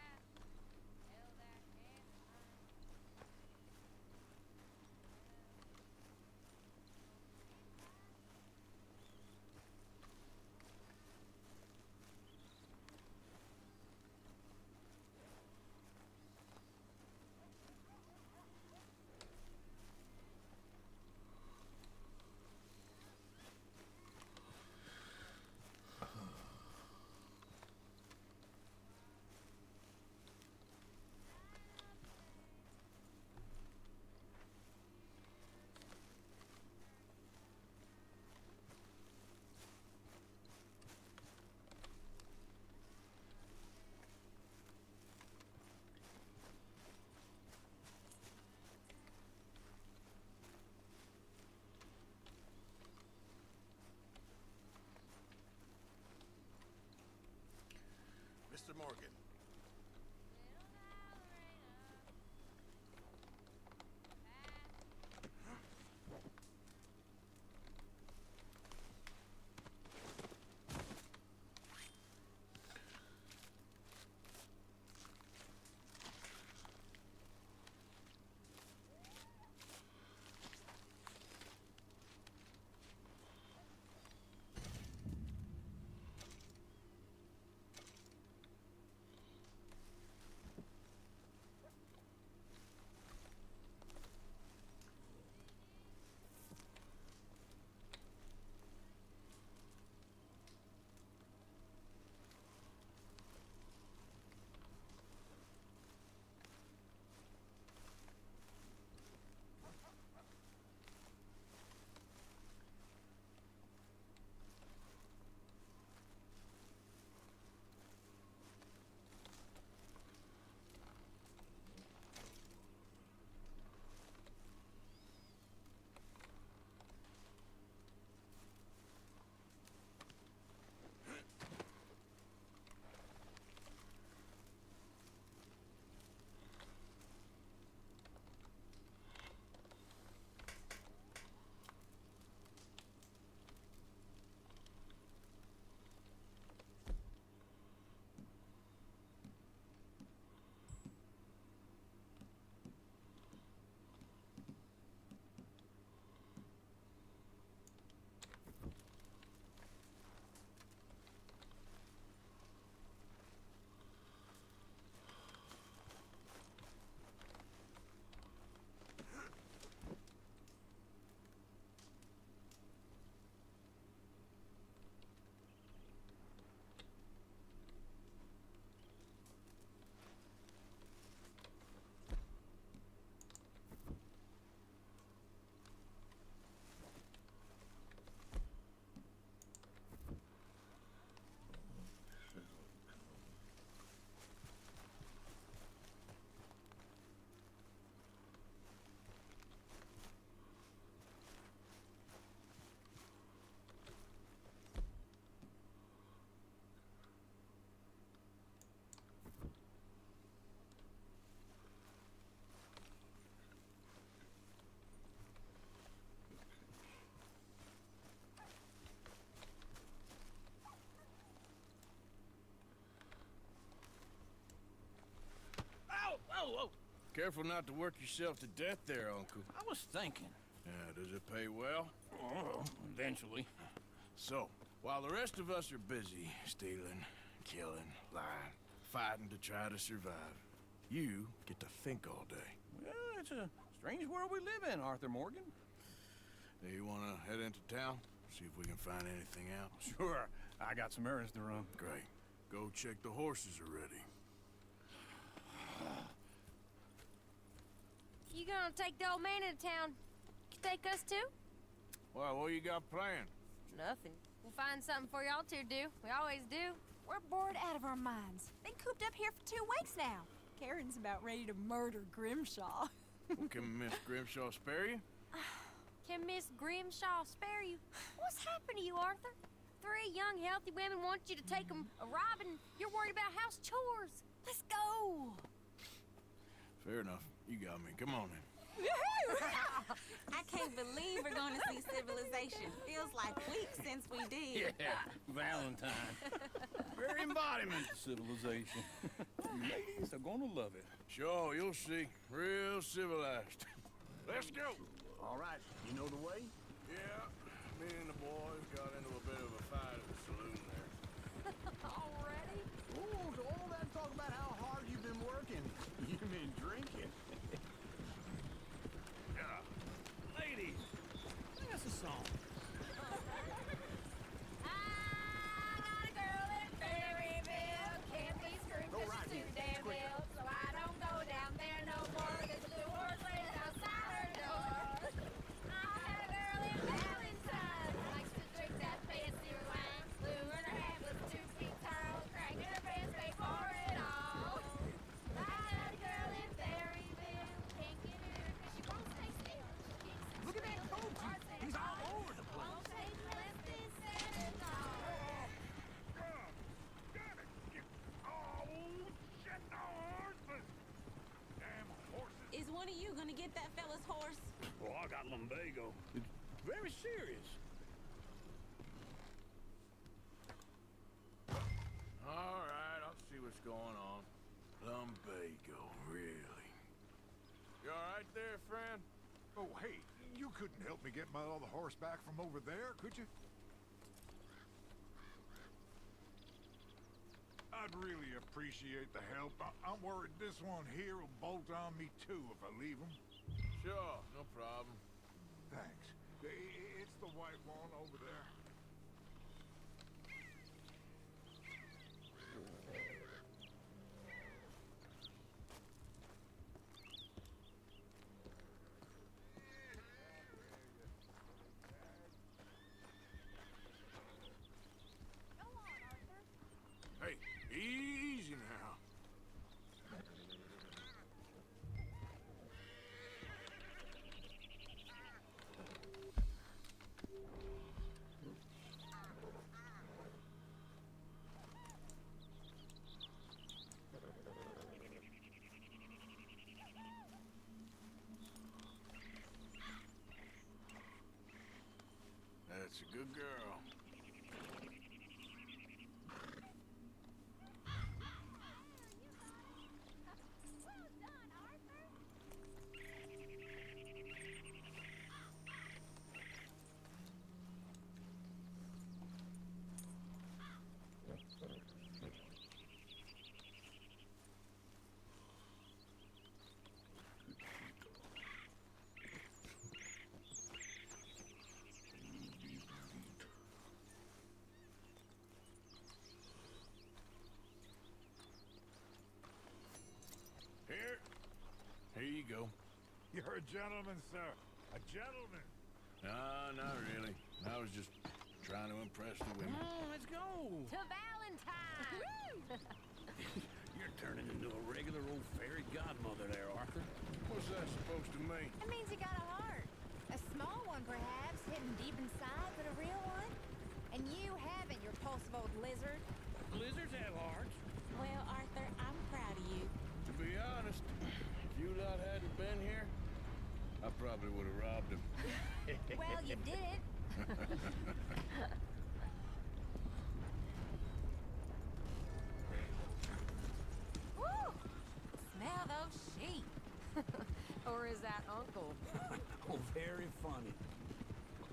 Mr. Morgan. Careful not to work yourself to death there, Uncle. I was thinking. Yeah, does it pay well? Oh, eventually. So, while the rest of us are busy stealing, killing, lying, fighting to try to survive, you get to think all day. Well, it's a strange world we live in, Arthur Morgan. Do you want to head into town? See if we can find anything out? Sure. I got some errands to run. Great. Go check the horses are ready. You gonna take the old man into town? You take us too? Well, what you got planned? Nothing. We'll find something for y'all to do. We always do. We're bored out of our minds. Been cooped up here for 2 weeks now. Karen's about ready to murder Grimshaw. Well, can Miss Grimshaw spare you? Can Miss Grimshaw spare you? What's happened to you, Arthur? 3 young, healthy women want you to take them a robbing. You're worried about house chores. Let's go. Fair enough. You got me. Come on in. I can't believe we're going to see civilization. Feels like weeks since we did. Yeah, Valentine. Very embodiment of civilization. Ladies are gonna love it. Sure, you'll see. Real civilized. Let's go. All right, you know the way? Yeah, me and the boys got into a bit of a fight at the saloon there. Already? Oh, so all that talk about how hard you've been working. You mean drinking? Yeah. Ladies, sing us a song. I got a girl in Berryville. Can't be screwed 'cause she's too damn ill. So I don't go down there no more. There's a blue horse waiting outside her door. I had a girl in Valentine who likes to drink that fancy wine. Blue in her hand was 2 feet tall, cranking her pants paid for it all. I had a girl in Berryville. Can't get her 'cause she won't stay still. She kicks Look at that coat. He's all over the place. won't take less than $7. Is one of you going to get that fella's horse? Oh, I got lumbago. It's very serious. All right, I'll see what's going on. Lumbago, really? You all right there, friend? Oh, hey, you couldn't help me get my other horse back from over there, could you? I'd really appreciate the help. I'm worried this one here will bolt on me too if I leave him. Sure, no problem. Thanks. It's the white one over there. Hey, easy now. That's a good girl. Well done, Arthur. Here you go. You're a gentleman, sir. A gentleman. No, not really. I was just trying to impress the women. Oh, let's go. To Valentine. You're turning into a regular old fairy godmother there, Arthur. What's that supposed to mean? It means you got a heart. A small one, perhaps, hidden deep inside, but a real one. And you haven't, you repulsive old lizard. Lizards have hearts. Well, Arthur, I'm proud of you. To be honest, if you lot hadn't been here, I probably would have robbed him. Well, you did it. Woo! Smell those sheep. Or is that Uncle? Oh, very funny.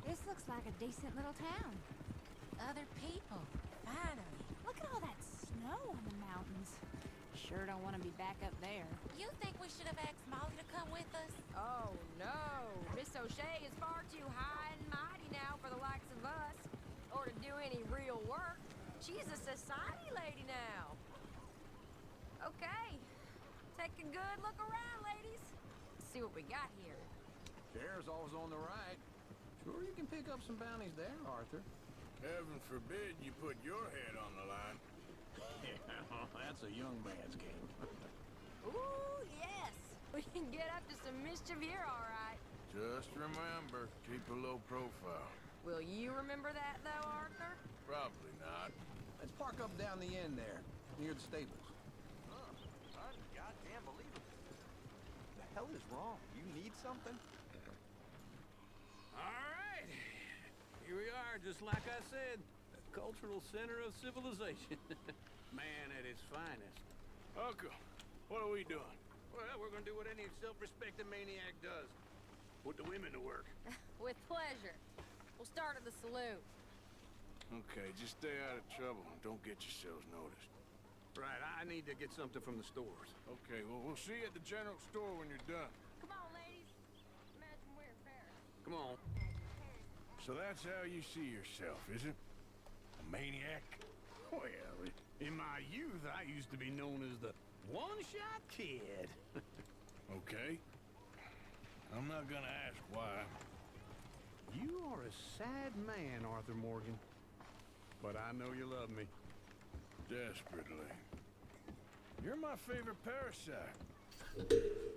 This looks like a decent little town. Other people, finally. Look at all that snow on the mountains. Sure don't want to be back up there. You think we should have asked Molly to come with us? Oh, no. Miss O'Shea is far too high and mighty now for the likes of us. Or to do any real work. She's a society lady now. Okay. Take a good look around, ladies. See what we got here. Sheriff's always on the right. Sure you can pick up some bounties there, Arthur. Heaven forbid you put your head on the line. Yeah, that's a young man's game. Ooh, yes. We can get up to some mischief here, all right. Just remember, keep a low profile. Will you remember that, though, Arthur? Probably not. Let's park up down the end there, near the stables. Goddamn believable. The hell is wrong? You need something? All right. Here we are, just like I said. The cultural center of civilization. Man at his finest. Uncle, what are we doing? Well, we're gonna do what any self-respecting maniac does. Put the women to work. With pleasure. We'll start at the saloon. Okay, just stay out of trouble and don't get yourselves noticed. Right, I need to get something from the stores. Okay, well, we'll see you at the general store when you're done. Come on, ladies. Imagine we're in Paris. Come on. So that's how you see yourself, is it? A maniac? Well, in my youth, I used to be known as the one-shot kid. Okay. I'm not gonna ask why. You are a sad man, Arthur Morgan. But I know you love me. Desperately. You're my favorite parasite.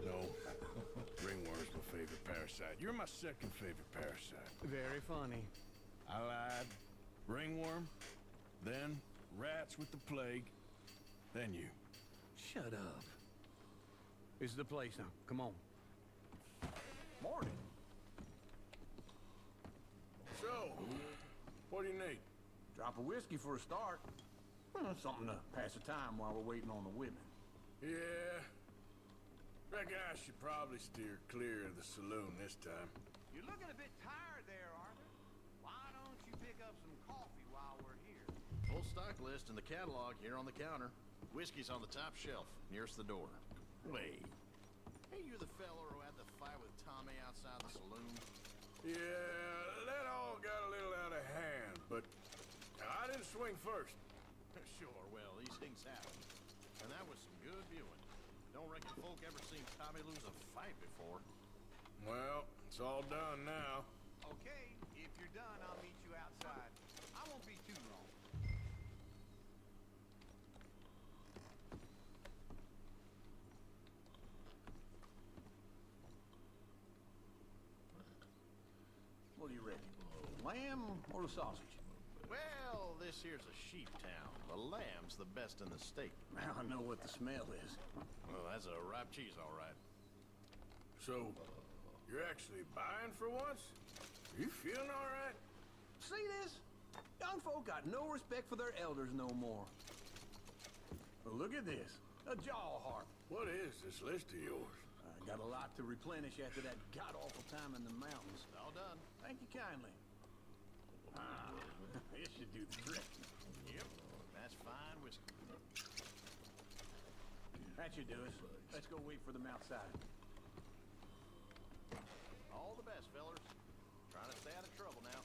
No. Ringworm's my favorite parasite. You're my second favorite parasite. Very funny. I lied. Ringworm, then rats with the plague, then you. Shut up. This is the place now. Come on. Morning. So, what do you need? Drop of whiskey for a start. Well, something to pass the time while we're waiting on the women. Yeah. Reckon I should probably steer clear of the saloon this time. You're looking a bit tired there, Arthur. Why don't you pick up some coffee while we're here? Full stock list in the catalog here on the counter. Whiskey's on the top shelf, nearest the door. Wait. Hey, you're the fella who had the fight with Tommy outside the saloon? Yeah, that all got a little out of hand, but I didn't swing first. Sure, well, these things happen. And that was some good viewing. Don't reckon folk ever seen Tommy lose a fight before. Well, it's all done now. Okay, if you're done, I'll meet you outside. I won't be too long. What do you reckon? Lamb or the sausage? Well, this here's a sheep town. The lamb's the best in the state. I know what the smell is. Well, that's a ripe cheese, all right. So, you're actually buying for once? Are you feeling all right? See this? Young folk got no respect for their elders no more. Well, look at this. A jaw harp. What is this list of yours? I got a lot to replenish after that god-awful time in the mountains. All done. Thank you kindly. Ah, this should do the trick. Yep, that's fine whiskey. That should do us. Let's go wait for them outside. All the best, fellers. Trying to stay out of trouble now.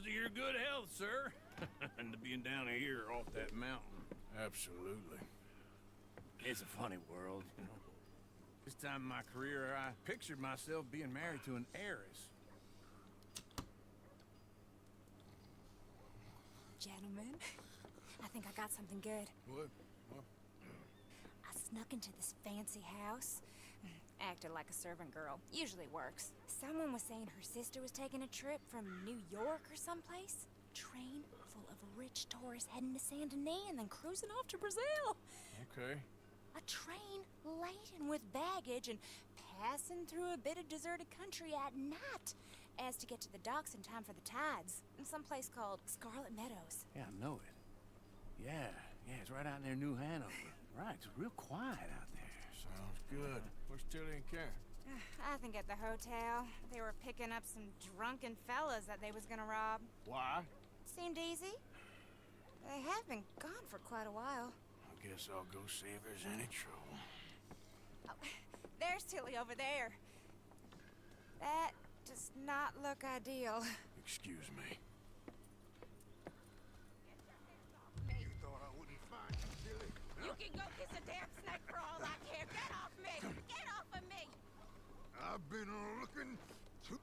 Here's to your good health, sir. And to being down here off that mountain. Absolutely. It's a funny world, you know. This time in my career, I pictured myself being married to an heiress. Gentlemen, I think I got something good. What? I snuck into this fancy house. Acted like a servant girl. Usually works. Someone was saying her sister was taking a trip from New York or someplace. Train full of rich tourists heading to Saint Denis and then cruising off to Brazil. Okay. A train laden with baggage and passing through a bit of deserted country at night as to get to the docks in time for the tides in some place called Scarlet Meadows. Yeah, I know it. Yeah, it's right out near New Hanover. Right, it's real quiet out there. Sounds good. Where's Tilly and Karen? I think at the hotel. They were picking up some drunken fellas that they was gonna rob. Why? Seemed easy. They have been gone for quite a while. I guess I'll go see if there's any trouble. Oh, there's Tilly over there. That does not look ideal. Excuse me. You thought I wouldn't find you, Tilly? You can go kiss a damn snake for all I care. Get off me! Get off of me! I've been looking to...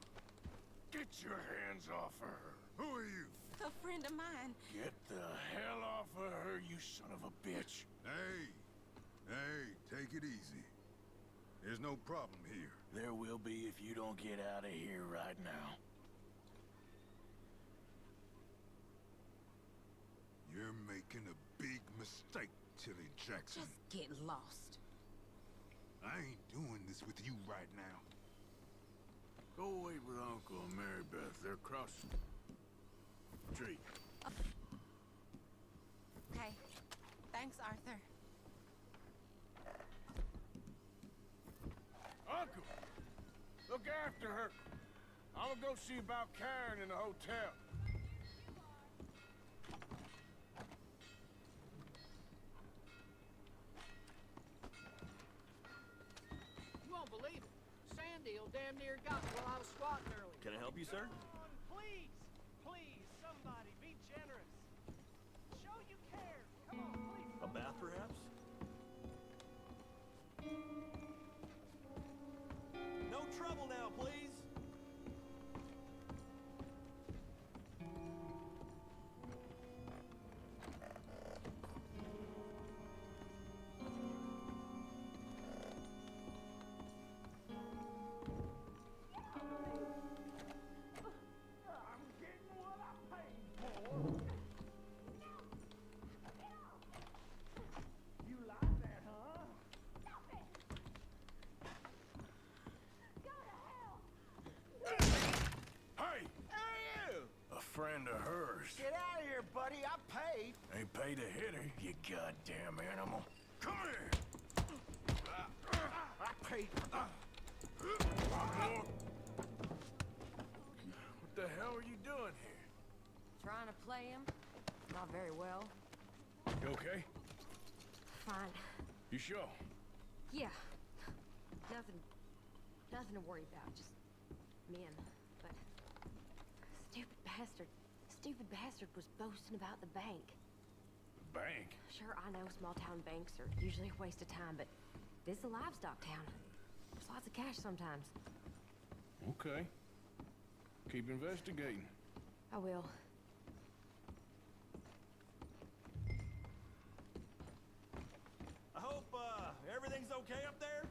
Get your hands off her. Who are you? A friend of mine. Get the hell off of her, you son of a bitch. Hey, take it easy. There's no problem here. There will be if you don't get out of here right now. You're making a big mistake, Tilly Jackson. Just get lost. I ain't doing this with you right now. Go wait with Uncle and Mary Beth. They're crossing the street. Okay. Thanks, Arthur. Uncle! Look after her. I'm gonna go see about Karen in the hotel. You won't believe it. Sandy damn near got me while I was squatting earlier. Can I help you, sir? Please, please, somebody, be generous. Show you care. Come on, please. A bath, perhaps? No trouble now, please. Friend of hers. Get out of here, buddy. I paid. Ain't paid to hit her, you goddamn animal. Come here! I paid. What the hell are you doing here? Trying to play him. Not very well. You okay? Fine. You sure? Yeah. Nothing to worry about. Just men. But stupid bastard was boasting about the bank. The bank? Sure, I know small town banks are usually a waste of time, but this is a livestock town. There's lots of cash sometimes. Okay. Keep investigating. I will. I hope, everything's okay up there?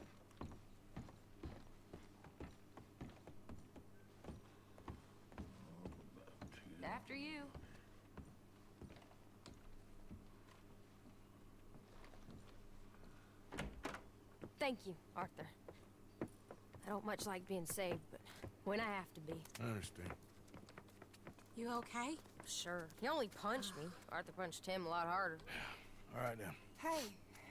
After you. Thank you, Arthur. I don't much like being saved, but when I have to be. I understand. You okay? Sure. He only punched me. Arthur punched him a lot harder. All right, then. Hey,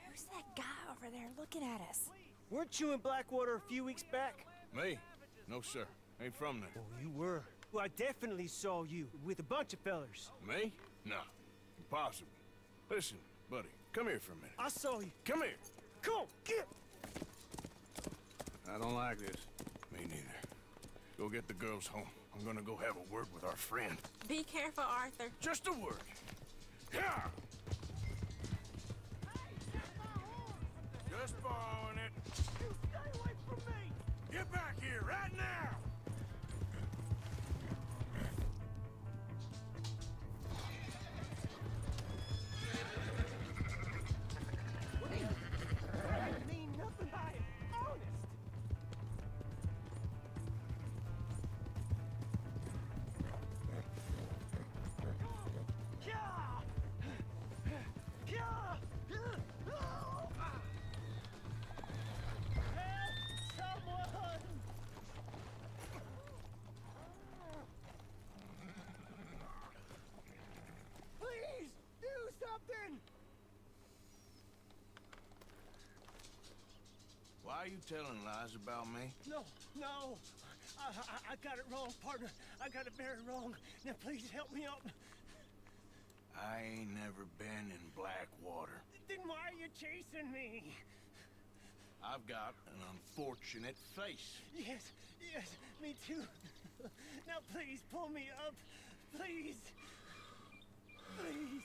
who's that guy over there looking at us? Weren't you in Blackwater a few weeks back? Me? No, sir. Ain't from there. Oh, you were. Well, I definitely saw you with a bunch of fellers. Me? No. Impossible. Listen, buddy, come here for a minute. I saw you. Come here. Come on, get! I don't like this. Me neither. Go get the girls home. I'm gonna go have a word with our friend. Be careful, Arthur. Just a word. Yeah. Just borrowing it. You stay away from me! Get back here right now! I mean nothing by it. Honest. Help someone! Please do something! Why are you telling lies about me? No, no. I got it wrong, partner. I got it very wrong. Now please help me up. I ain't never been in Blackwater. Then why are you chasing me? I've got an unfortunate face. Yes, yes, me too. Now please pull me up. Please. Please.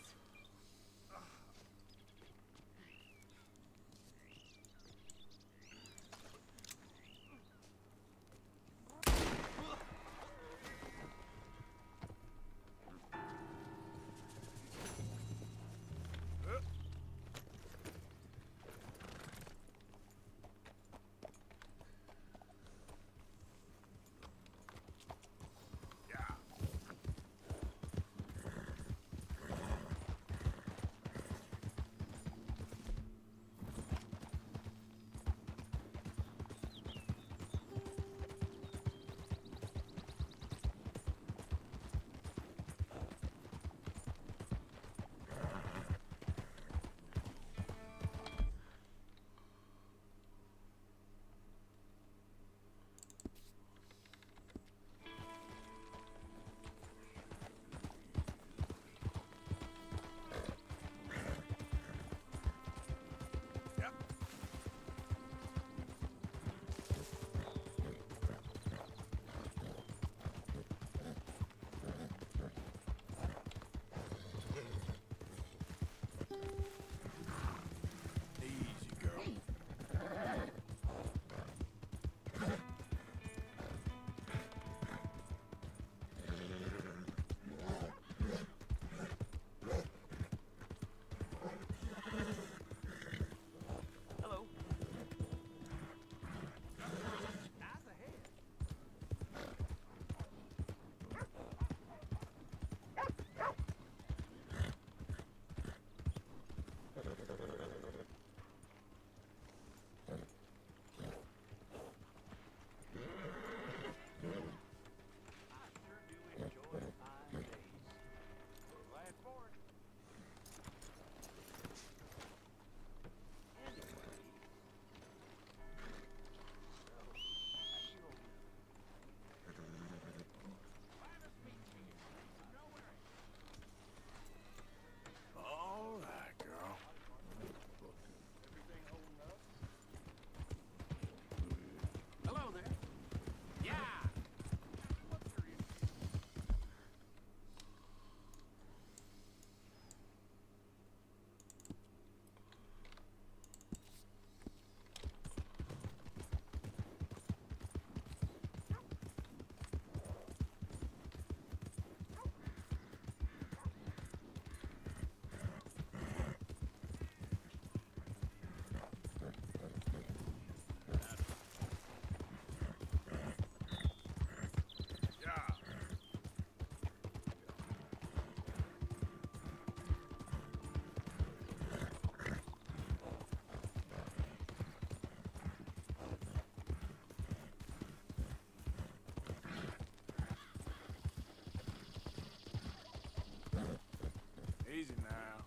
Easy now.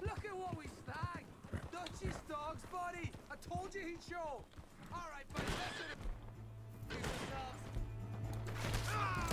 Look at what we snagged! Dutchie's dogs, buddy! I told you he'd show! Alright, buddy, that's it! Ah!